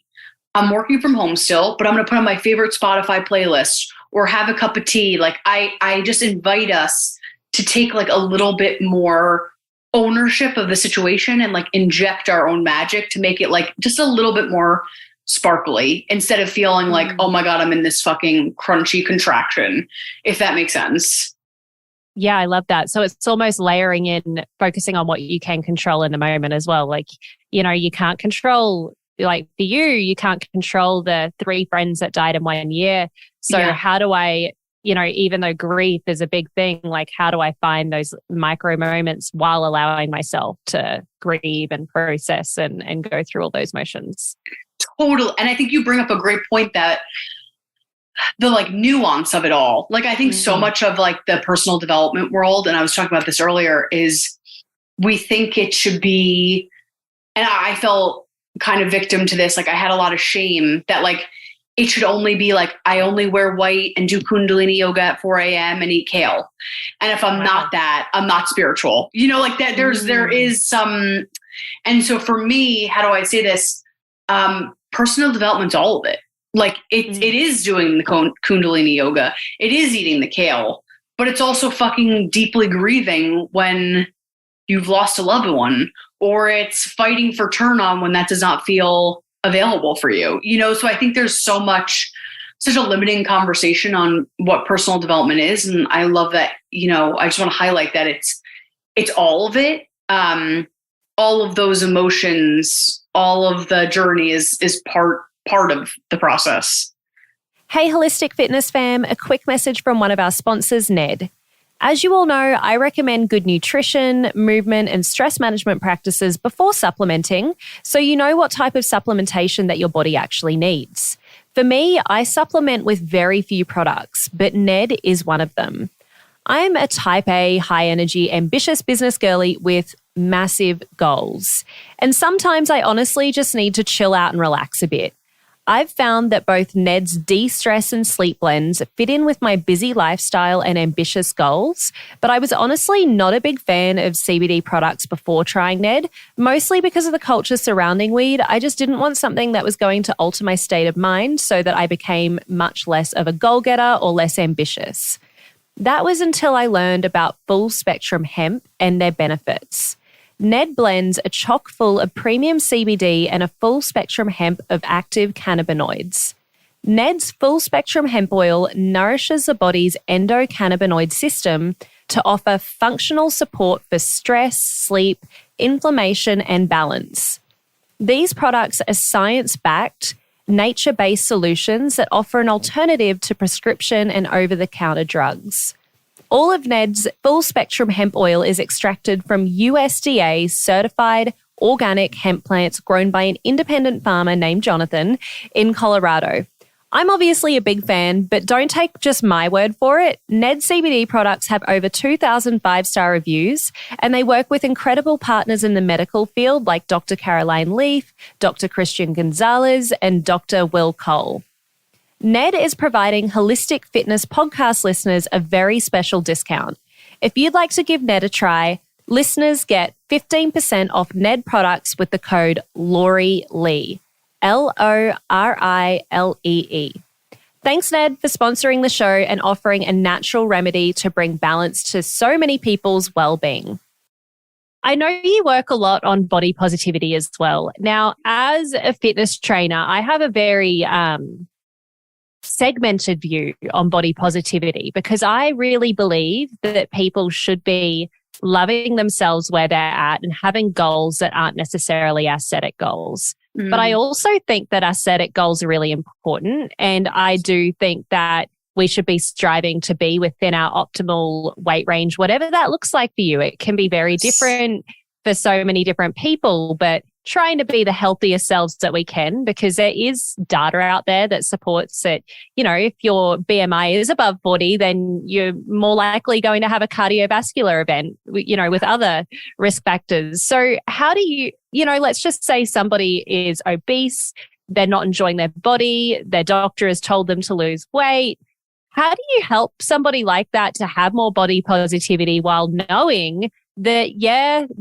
I'm working from home still, but I'm going to put on my favorite Spotify playlist or have a cup of tea. Like I just invite us to take like a little bit more ownership of the situation and like inject our own magic to make it like just a little bit more sparkly instead of feeling like, oh my God, I'm in this fucking crunchy contraction, if that makes sense. Yeah, I love that. So it's almost layering in, focusing on what you can control in the moment as well. Like, you can't control, like for you can't control the 3 friends that died in 1 year. So how do I, even though grief is a big thing, like how do I find those micro moments while allowing myself to grieve and process and go through all those motions? Totally. And I think you bring up a great point that the like nuance of it all, like I think so much of like the personal development world, and I was talking about this earlier, is we think it should be, and I felt kind of victim to this. Like I had a lot of shame that like, it should only be like, I only wear white and do Kundalini yoga at 4 a.m. and eat kale. And if I'm not that, I'm not spiritual, like that there is some, and so for me, how do I say this? Personal development's all of it. Like it is doing the Kundalini yoga. It is eating the kale, but it's also fucking deeply grieving when you've lost a loved one, or it's fighting for turn on when that does not feel available for you, so I think there's such a limiting conversation on what personal development is. And I love that, I just want to highlight that it's all of it. All of those emotions, all of the journey is part of the process. Hey, Holistic Fitness fam, a quick message from one of our sponsors, Ned. As you all know, I recommend good nutrition, movement, and stress management practices before supplementing, so you know what type of supplementation that your body actually needs. For me, I supplement with very few products, but Ned is one of them. I'm a type A, high-energy, ambitious business girly with massive goals. And sometimes I honestly just need to chill out and relax a bit. I've found that both Ned's de-stress and sleep blends fit in with my busy lifestyle and ambitious goals, but I was honestly not a big fan of CBD products before trying Ned, mostly because of the culture surrounding weed. I just didn't want something that was going to alter my state of mind so that I became much less of a goal-getter or less ambitious. That was until I learned about full spectrum hemp and their benefits. Ned blends are chock full of premium CBD and a full spectrum hemp of active cannabinoids. Ned's full spectrum hemp oil nourishes the body's endocannabinoid system to offer functional support for stress, sleep, inflammation, and balance. These products are science-backed, nature-based solutions that offer an alternative to prescription and over-the-counter drugs. All of Ned's full spectrum hemp oil is extracted from USDA certified organic hemp plants grown by an independent farmer named Jonathan in Colorado. I'm obviously a big fan, but don't take just my word for it. Ned CBD products have over 2,000 5-star reviews, and they work with incredible partners in the medical field like Dr. Caroline Leaf, Dr. Christian Gonzalez, and Dr. Will Cole. Ned is providing Holistic Fitness podcast listeners a very special discount. If you'd like to give Ned a try, listeners get 15% off Ned products with the code LORILEE, LORILEE. Thanks, Ned, for sponsoring the show and offering a natural remedy to bring balance to so many people's well-being. I know you work a lot on body positivity as well. Now, as a fitness trainer, I have a very segmented view on body positivity because I really believe that people should be loving themselves where they're at and having goals that aren't necessarily aesthetic goals. But I also think that aesthetic goals are really important. And I do think that we should be striving to be within our optimal weight range, whatever that looks like for you. It can be very different for so many different people, but trying to be the healthiest selves that we can, because there is data out there that supports that, if your BMI is above 40, then you're more likely going to have a cardiovascular event, with other risk factors. So how do you, let's just say somebody is obese, they're not enjoying their body, their doctor has told them to lose weight. How do you help somebody like that to have more body positivity while knowing that,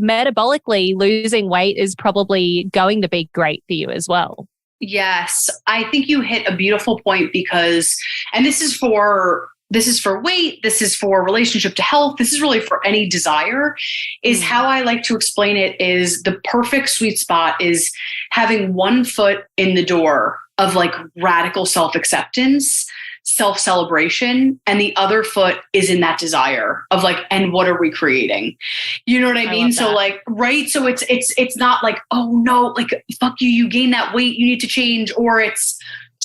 metabolically losing weight is probably going to be great for you as well? Yes, I think you hit a beautiful point because, and this is for weight, this is for relationship to health, this is really for any desire, is how I like to explain it is the perfect sweet spot is having one foot in the door of like radical self-acceptance, self-celebration, and the other foot is in that desire of like, and what are we creating? You know what I mean? So like, right. So it's not like, oh no, like, fuck you, you gained that weight, you need to change, or it's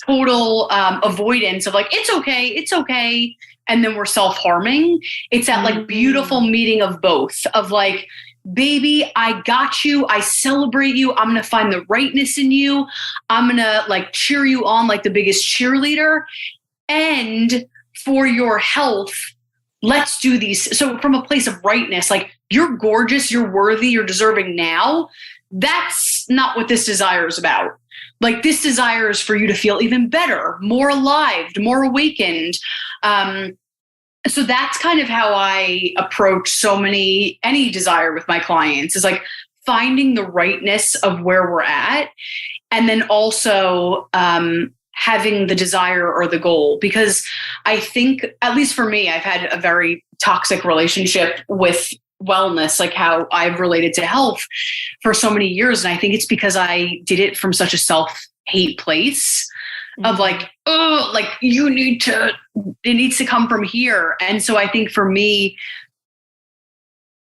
total avoidance of like, it's okay. And then we're self-harming. It's that like beautiful meeting of both of like, baby, I got you. I celebrate you. I'm going to find the rightness in you. I'm going to like cheer you on like the biggest cheerleader. And for your health, let's do these. So from a place of rightness, like you're gorgeous, you're worthy, you're deserving now. That's not what this desire is about. Like this desire is for you to feel even better, more alive, more awakened. So that's kind of how I approach any desire with my clients is like finding the rightness of where we're at. And then also, having the desire or the goal, because I think, at least for me, I've had a very toxic relationship with wellness, like how I've related to health for so many years. And I think it's because I did it from such a self-hate place of like, oh, like it needs to come from here. And so I think for me,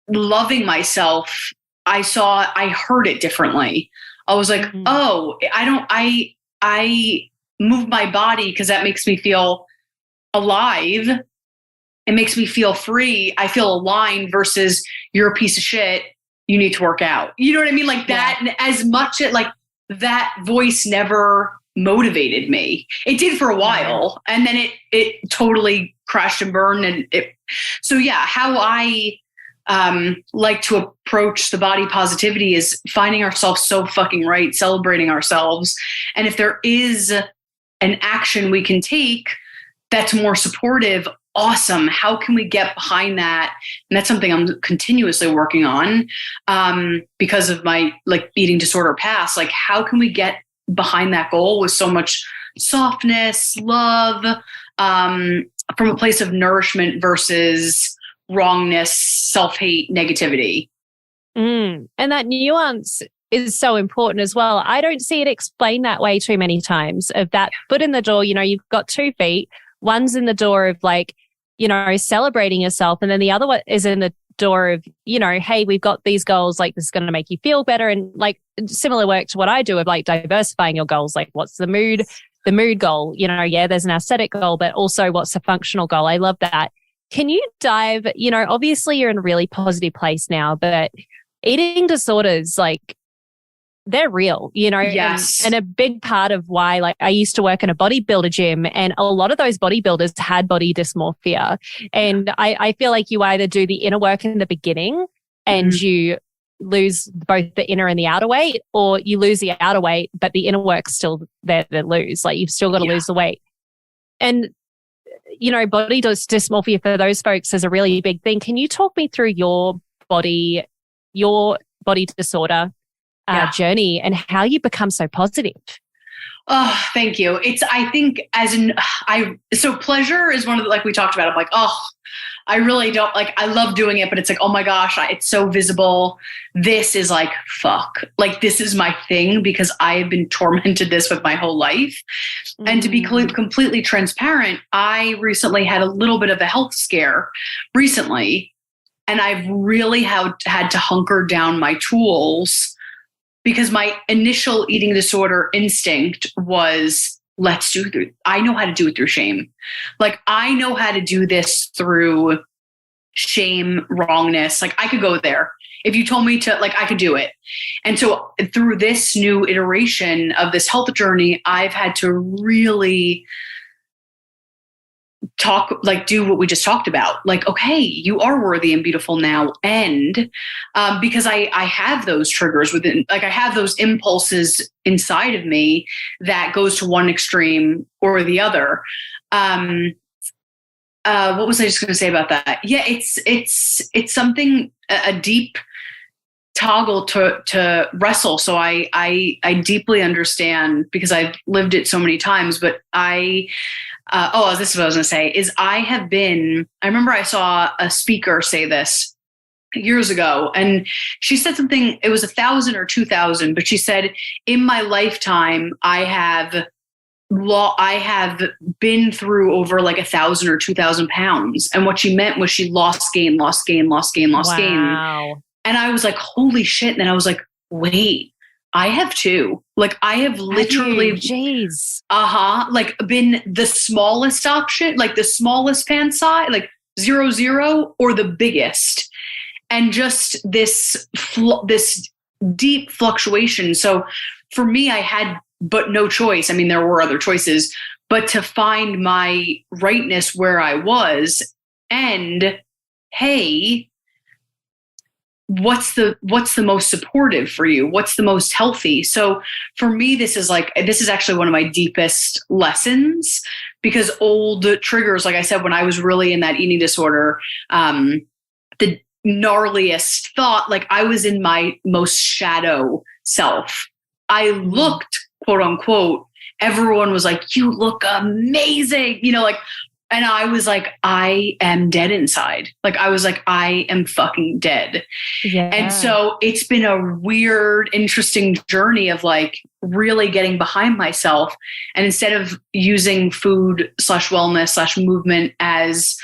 loving myself, I heard it differently. I was like, oh, I move my body because that makes me feel alive. It makes me feel free. I feel aligned versus you're a piece of shit. You need to work out. You know what I mean? Like that, as much as like that voice never motivated me. It did for a while. And then it totally crashed and burned. And how I like to approach the body positivity is finding ourselves so fucking right, celebrating ourselves. And if there is an action we can take that's more supportive, awesome. How can we get behind that? And that's something I'm continuously working on because of my like eating disorder past. Like, how can we get behind that goal with so much softness, love, from a place of nourishment versus wrongness, self-hate, negativity? And that nuance is so important as well. I don't see it explained that way too many times, of that foot in the door. You've got 2 feet. One's in the door of like, celebrating yourself. And then the other one is in the door of, hey, we've got these goals, like this is going to make you feel better. And like similar work to what I do of like diversifying your goals. Like what's the mood goal? There's an aesthetic goal, but also what's the functional goal? I love that. Can you dive, obviously you're in a really positive place now, but eating disorders, like they're real, Yes. And a big part of why, like I used to work in a bodybuilder gym and a lot of those bodybuilders had body dysmorphia. And I feel like you either do the inner work in the beginning and you lose both the inner and the outer weight, or you lose the outer weight, but the inner work's still there to lose. Like you've still got to lose the weight. And body dysmorphia for those folks is a really big thing. Can you talk me through your body disorder journey and how you become so positive? Oh, thank you. I think so pleasure is one of the, like we talked about, I'm like, oh, I really don't like, I love doing it, but it's like, oh my gosh, it's so visible. This is like, fuck, like this is my thing because I've been tormented this with my whole life. And to be completely transparent, I recently had a little bit of a health scare recently. And I've really had to hunker down my tools because my initial eating disorder instinct was, I know how to do it through shame. Like I know how to do this through shame, wrongness. Like I could go there. If you told me to, like, I could do it. And so through this new iteration of this health journey, I've had to really do what we just talked about. Like, okay, you are worthy and beautiful now. And because I have those triggers within, like I have those impulses inside of me that goes to one extreme or the other. What was I just going to say about that? Yeah, it's something, a deep toggle to wrestle. So I deeply understand because I've lived it so many times, but this is what I was going to say is I remember I saw a speaker say this years ago, and she said something, it was 1,000 or 2,000, but she said, in my lifetime, I have been through over like 1,000 or 2,000 pounds. And what she meant was she lost gain. Wow. And I was like, holy shit. And then I was like, wait, I have too. Like I have literally, jeez, like been the smallest option, like the smallest pant size, like 0, or the biggest. And just this deep fluctuation. So for me, I had but no choice. I mean, there were other choices, but to find my rightness where I was, and hey, what's the most supportive for you? What's the most healthy? So for me, this is actually one of my deepest lessons, because old triggers, like I said, when I was really in that eating disorder, the gnarliest thought, like I was in my most shadow self. I looked, quote unquote, everyone was like, you look amazing, like, and I was like, I am dead inside. Like, I was like, I am fucking dead. Yeah. And so it's been a weird, interesting journey of like really getting behind myself. And instead of using food /wellness /movement as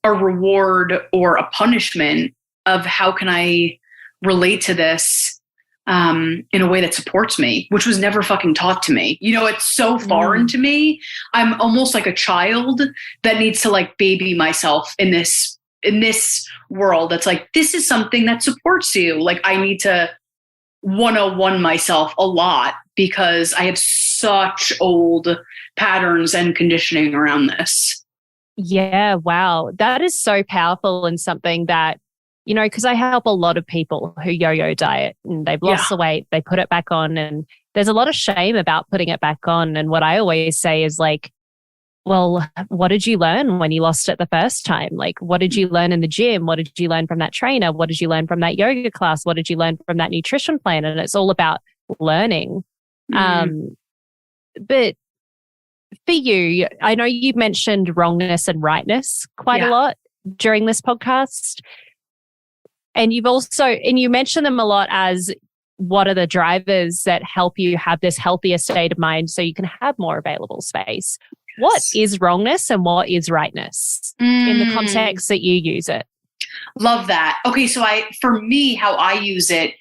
a reward or a punishment of how can I relate to this in a way that supports me, which was never fucking taught to me. It's so foreign to me. I'm almost like a child that needs to like baby myself in this world. That's like, this is something that supports you. Like I need to 101 myself a lot because I have such old patterns and conditioning around this. Yeah. Wow. That is so powerful, and something that, because I help a lot of people who yo-yo diet and they've lost the weight, they put it back on, and there's a lot of shame about putting it back on. And what I always say is like, well, what did you learn when you lost it the first time? Like, what did you learn in the gym? What did you learn from that trainer? What did you learn from that yoga class? What did you learn from that nutrition plan? And it's all about learning. But for you, I know you've mentioned wrongness and rightness quite a lot during this podcast. And you mention them a lot as what are the drivers that help you have this healthier state of mind so you can have more available space. What is wrongness and what is rightness in the context that you use it? Love that. Okay. So for me, how I use it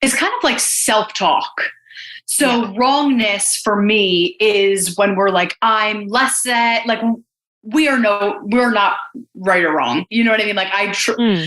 is kind of like self-talk. So wrongness for me is when we're like, I'm less than, like, we're not right or wrong. You know what I mean? Like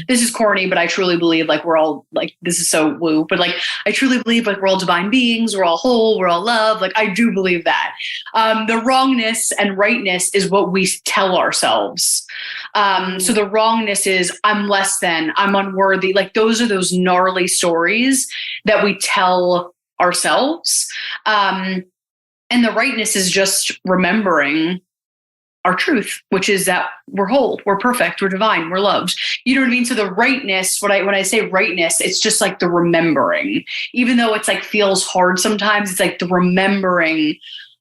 this is corny, but I truly believe like we're all like, this is so woo, but like, I truly believe like we're all divine beings. We're all whole. We're all love. Like, I do believe that. The wrongness and rightness is what we tell ourselves. So the wrongness is I'm less than, I'm unworthy. Like those are those gnarly stories that we tell ourselves. And the rightness is just remembering our truth, which is that we're whole, we're perfect, we're divine, we're loved. You know what I mean? So the rightness, when I say rightness, it's just like the remembering, even though it's like feels hard sometimes, it's like the remembering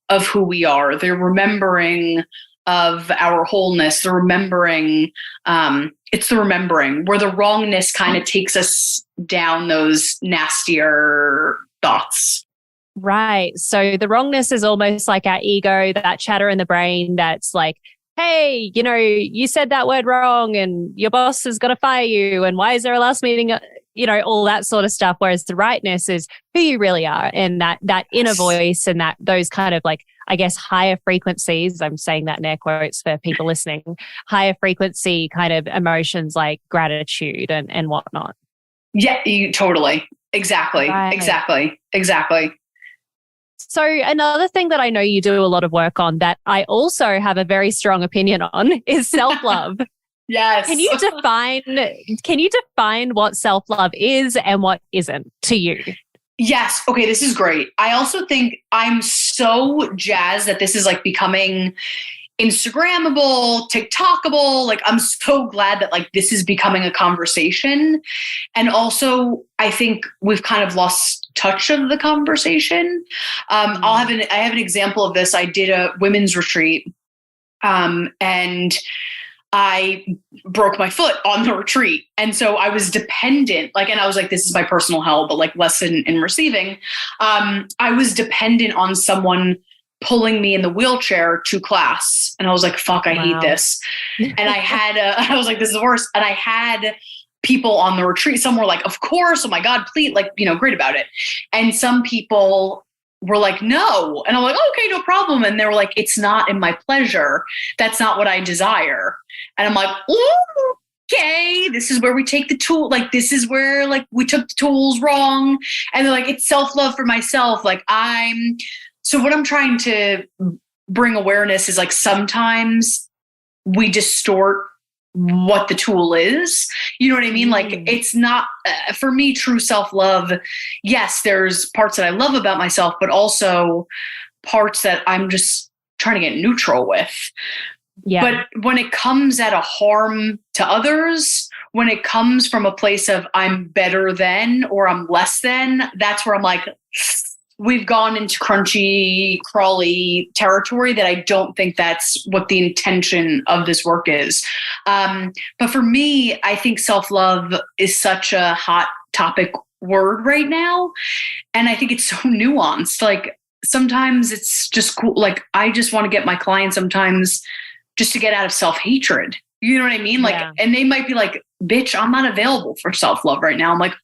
of who we are, the remembering of our wholeness, the remembering, it's the remembering where the wrongness kind of takes us down those nastier thoughts. Right. So the wrongness is almost like our ego, that chatter in the brain that's like, hey, you said that word wrong and your boss is going to fire you. And why is there a last meeting? All that sort of stuff. Whereas the rightness is who you really are, and that inner voice and those kind of like, I guess, higher frequencies. I'm saying that in air quotes for people listening, higher frequency kind of emotions like gratitude and whatnot. Yeah, you totally. Exactly. Right. Exactly. So another thing that I know you do a lot of work on that I also have a very strong opinion on is self-love. Yes. Can you define what self-love is and what isn't to you? Yes. Okay, this is great. I also think I'm so jazzed that this is like becoming Instagrammable, TikTokable. Like, I'm so glad that like this is becoming a conversation. And also, I think we've kind of lost touch of the conversation. I have an example of this. I did a women's retreat, and I broke my foot on the retreat. And so I was dependent, like, and I was like, this is my personal hell, but like less in receiving. I was dependent on someone pulling me in the wheelchair to class. And I was like, fuck, I hate this. And I was like, this is the worst. And I had people on the retreat. Some were like, of course, oh my God, please, like, great about it. And some people were like, no. And I'm like, okay, no problem. And they were like, it's not in my pleasure. That's not what I desire. And I'm like, ooh, okay, this is where we take the tool. Like, this is where like we took the tools wrong. And they're like, it's self-love for myself. Like so what I'm trying to bring awareness is like, sometimes we distort what the tool is. You know what I mean? Like, it's not, for me, true self-love. Yes, there's parts that I love about myself, but also parts that I'm just trying to get neutral with. Yeah. But when it comes at a harm to others, when it comes from a place of I'm better than, or I'm less than, that's where I'm like, we've gone into crunchy, crawly territory that I don't think that's what the intention of this work is. But for me, I think self-love is such a hot topic word right now. And I think it's so nuanced. Like, sometimes it's just cool. Like, I just want to get my clients sometimes just to get out of self-hatred. You know what I mean? Like, and they might be like, bitch, I'm not available for self-love right now. I'm like,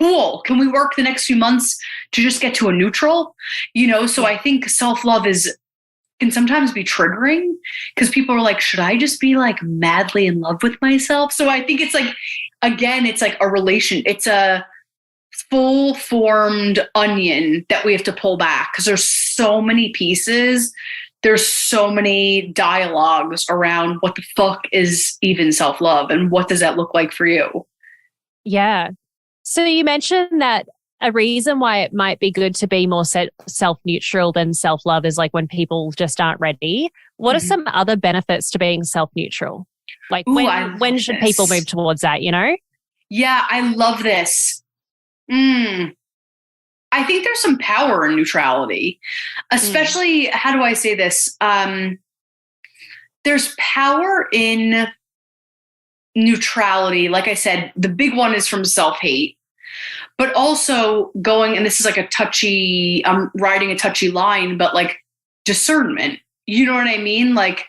cool. Can we work the next few months to just get to a neutral? So I think self-love can sometimes be triggering because people are like, should I just be like madly in love with myself? So I think it's like, again, it's like it's a full formed onion that we have to pull back because there's so many pieces. There's so many dialogues around what the fuck is even self-love and what does that look like for you? Yeah. So you mentioned that a reason why it might be good to be more self-neutral than self-love is like when people just aren't ready. What are some other benefits to being self-neutral? Like, when should people move towards that, Yeah, I love this. I think there's some power in neutrality, especially, how do I say this? There's power in neutrality. Like I said, the big one is from self-hate, but also and this is like I'm riding a touchy line, but like discernment, you know what I mean? Like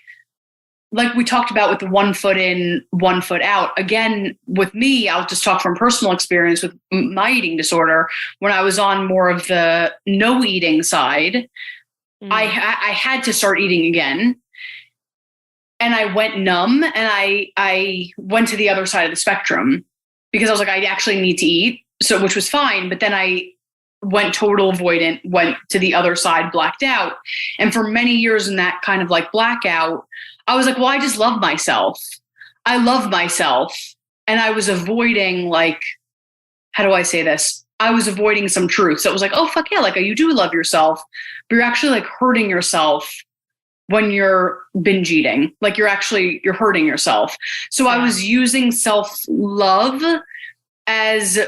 we talked about with the 1 foot in, 1 foot out. Again, with me, I'll just talk from personal experience with my eating disorder. When I was on more of the no eating side, I had to start eating again. And I went numb and I went to the other side of the spectrum because I was like, I actually need to eat. So, which was fine. But then I went total avoidant, went to the other side, blacked out. And for many years in that kind of like blackout, I was like, well, I just love myself. I love myself. And I was avoiding, like, how do I say this? I was avoiding some truth. So it was like, oh, fuck yeah. Like, you do love yourself, but you're actually like hurting yourself when you're binge eating. Like, you're hurting yourself. So I was using self-love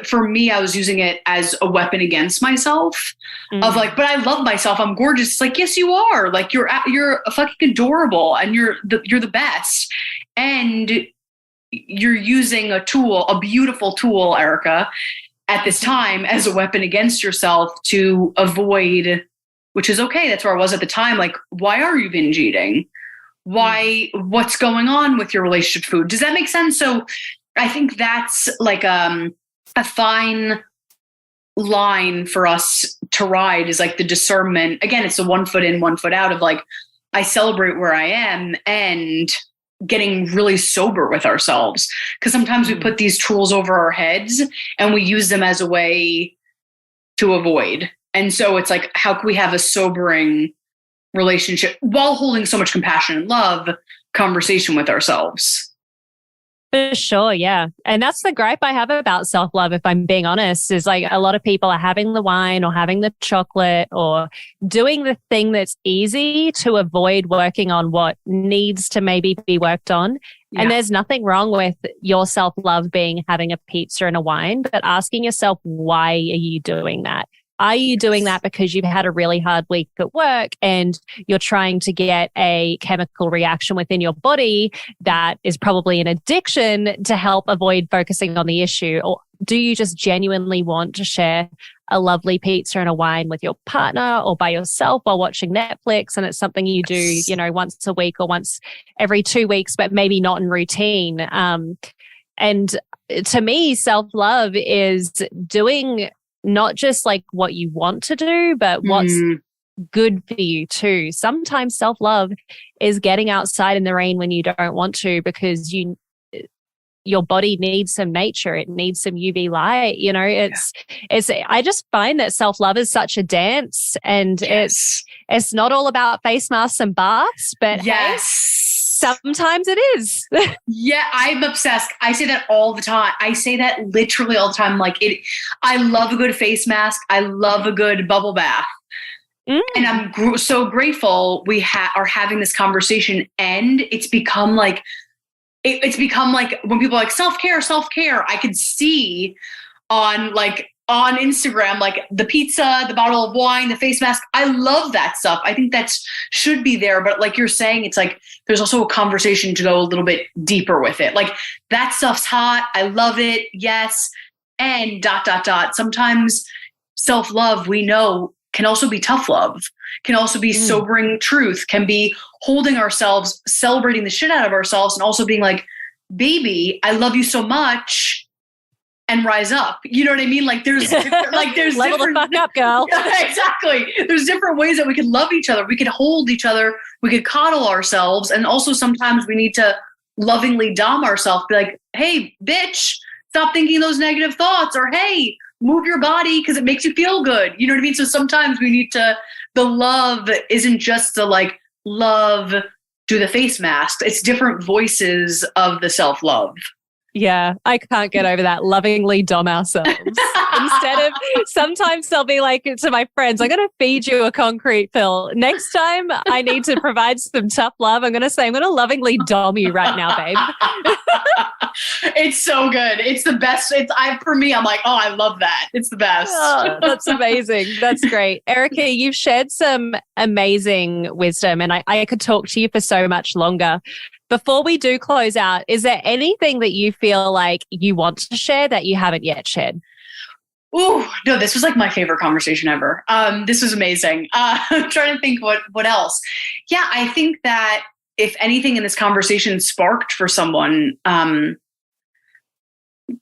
for me, I was using it as a weapon against myself of like, but I love myself. I'm gorgeous. It's like, yes, you are. Like, you're fucking adorable and you're the best. And you're using a beautiful tool, Erica, at this time as a weapon against yourself to avoid, which is okay. That's where I was at the time. Like, why are you binge eating? What's going on with your relationship to food? Does that make sense? So I think that's like a fine line for us to ride, is like the discernment. Again, it's the 1 foot in, 1 foot out of like, I celebrate where I am and getting really sober with ourselves. Because sometimes we put these tools over our heads and we use them as a way to avoid. And so it's like, how can we have a sobering relationship while holding so much compassion and love conversation with ourselves? For sure, yeah. And that's the gripe I have about self-love, if I'm being honest, is like a lot of people are having the wine or having the chocolate or doing the thing that's easy to avoid working on what needs to maybe be worked on. Yeah. And there's nothing wrong with your self-love being having a pizza and a wine, but asking yourself, why are you doing that? Are you doing that because you've had a really hard week at work and you're trying to get a chemical reaction within your body that is probably an addiction to help avoid focusing on the issue? Or do you just genuinely want to share a lovely pizza and a wine with your partner or by yourself while watching Netflix? And it's something you do, once a week or once every 2 weeks, but maybe not in routine. And to me, self-love is doing not just like what you want to do, but what's good for you too. Sometimes self-love is getting outside in the rain when you don't want to because your body needs some nature. It needs some UV light. It's I just find that self-love is such a dance, and it's not all about face masks and baths, but hey, sometimes it is. Yeah, I'm obsessed. I say that all the time. I say that literally all the time. I love a good face mask. I love a good bubble bath. And I'm so grateful we are having this conversation, and it's become like when people are like self-care, I could see on Instagram, like the pizza, the bottle of wine, the face mask. I love that stuff. I think that should be there. But like you're saying, it's like there's also a conversation to go a little bit deeper with it. Like that stuff's hot. I love it. Yes. And ... Sometimes self-love, we know, can also be tough love, can also be sobering truth, can be holding ourselves, celebrating the shit out of ourselves, and also being like, baby, I love you so much. And rise up. You know what I mean? Like there's level the fuck up, girl. Exactly. There's different ways that we could love each other. We could hold each other. We could coddle ourselves. And also sometimes we need to lovingly dom ourselves. Be like, hey, bitch, stop thinking those negative thoughts. Or hey, move your body because it makes you feel good. You know what I mean? So sometimes we need the love isn't just the like love, do the face mask. It's different voices of the self-love. Yeah, I can't get over that. Lovingly dom ourselves. Instead of, sometimes I'll be like to my friends, I'm going to feed you a concrete pill. Next time I need to provide some tough love, I'm going to say, I'm going to lovingly dom you right now, babe. It's so good. It's the best. For me, I'm like, oh, I love that. It's the best. Oh, that's amazing. That's great. Erica, you've shared some amazing wisdom, and I could talk to you for so much longer. Before we do close out, is there anything that you feel like you want to share that you haven't yet shared? Oh, no, this was like my favorite conversation ever. This was amazing. I'm trying to think what else. Yeah, I think that if anything in this conversation sparked for someone,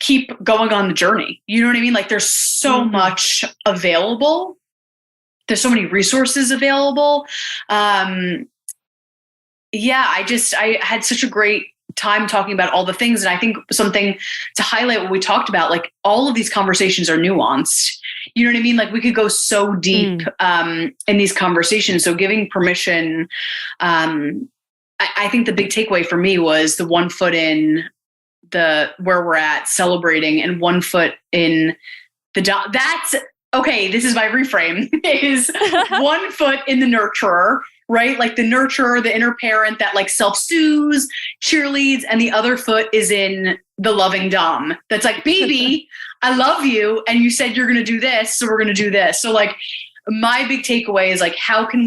keep going on the journey. You know what I mean? Like there's so much available. There's so many resources available. Yeah, I had such a great time talking about all the things. And I think something to highlight what we talked about, like all of these conversations are nuanced. You know what I mean? Like we could go so deep in these conversations. So giving permission, I think the big takeaway for me was the 1 foot in where we're at celebrating and 1 foot in that's okay. This is my reframe is 1 foot in the nurturer, right? Like the nurturer, the inner parent that like self-soothes, cheerleads, and the other foot is in the loving dom. That's like, baby, I love you. And you said you're going to do this. So we're going to do this. So like my big takeaway is like, how can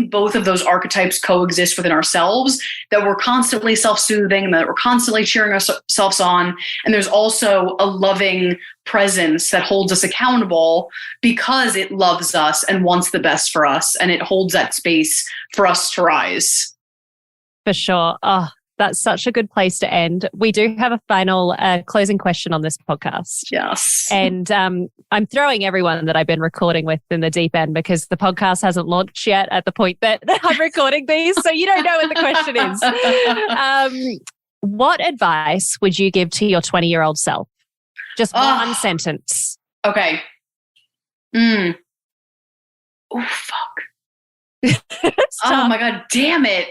both of those archetypes coexist within ourselves, that we're constantly self-soothing, that we're constantly cheering ourselves on. And there's also a loving presence that holds us accountable because it loves us and wants the best for us. And it holds that space for us to rise. For sure. Oh, That's such a good place to end. We do have a final closing question on this podcast. Yes. And I'm throwing everyone that I've been recording with in the deep end because the podcast hasn't launched yet at the point that I'm recording these. So you don't know what the question is. What advice would you give to your 20-year-old self? Just one sentence. Okay. Oh, fuck. Oh my God, damn it.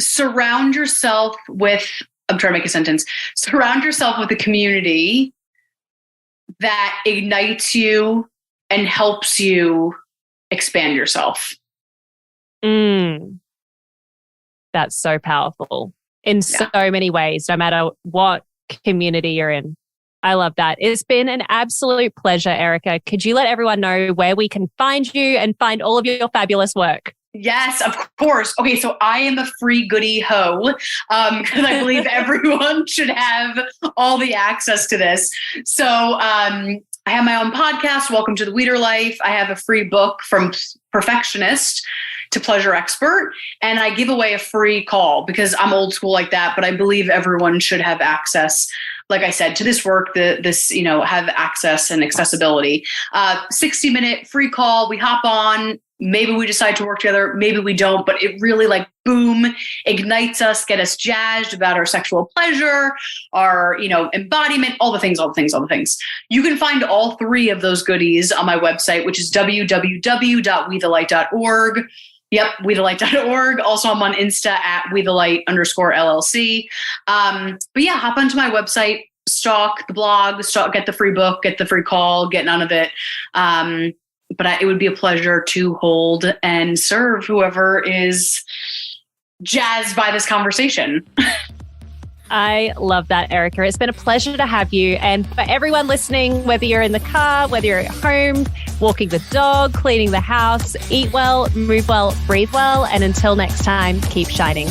Surround yourself with, I'm trying to make a sentence. Surround yourself with a community that ignites you and helps you expand yourself. That's so powerful in so many ways, no matter what community you're in. I love that. It's been an absolute pleasure, Erica. Could you let everyone know where we can find you and find all of your fabulous work? Yes, of course. Okay, so I am a free goody hoe because I believe everyone should have all the access to this. So I have my own podcast, Welcome to the Wiederlight. I have a free book from perfectionist to pleasure expert, and I give away a free call because I'm old school like that, but I believe everyone should have access, like I said, to this work, have access and accessibility. 60-minute free call. We hop on. Maybe we decide to work together. Maybe we don't, but it really boom, ignites us, get us jazzed about our sexual pleasure, our, embodiment, all the things. You can find all three of those goodies on my website, which is www.wethelight.org. Yep, Wiederlight.org. Also, I'm on Insta at @WeTheLight_LLC. But yeah, hop onto my website, stalk the blog, get the free book, get the free call, get none of it. But it would be a pleasure to hold and serve whoever is jazzed by this conversation. I love that, Erica. It's been a pleasure to have you. And for everyone listening, whether you're in the car, whether you're at home, walking the dog, cleaning the house, eat well, move well, breathe well. And until next time, keep shining.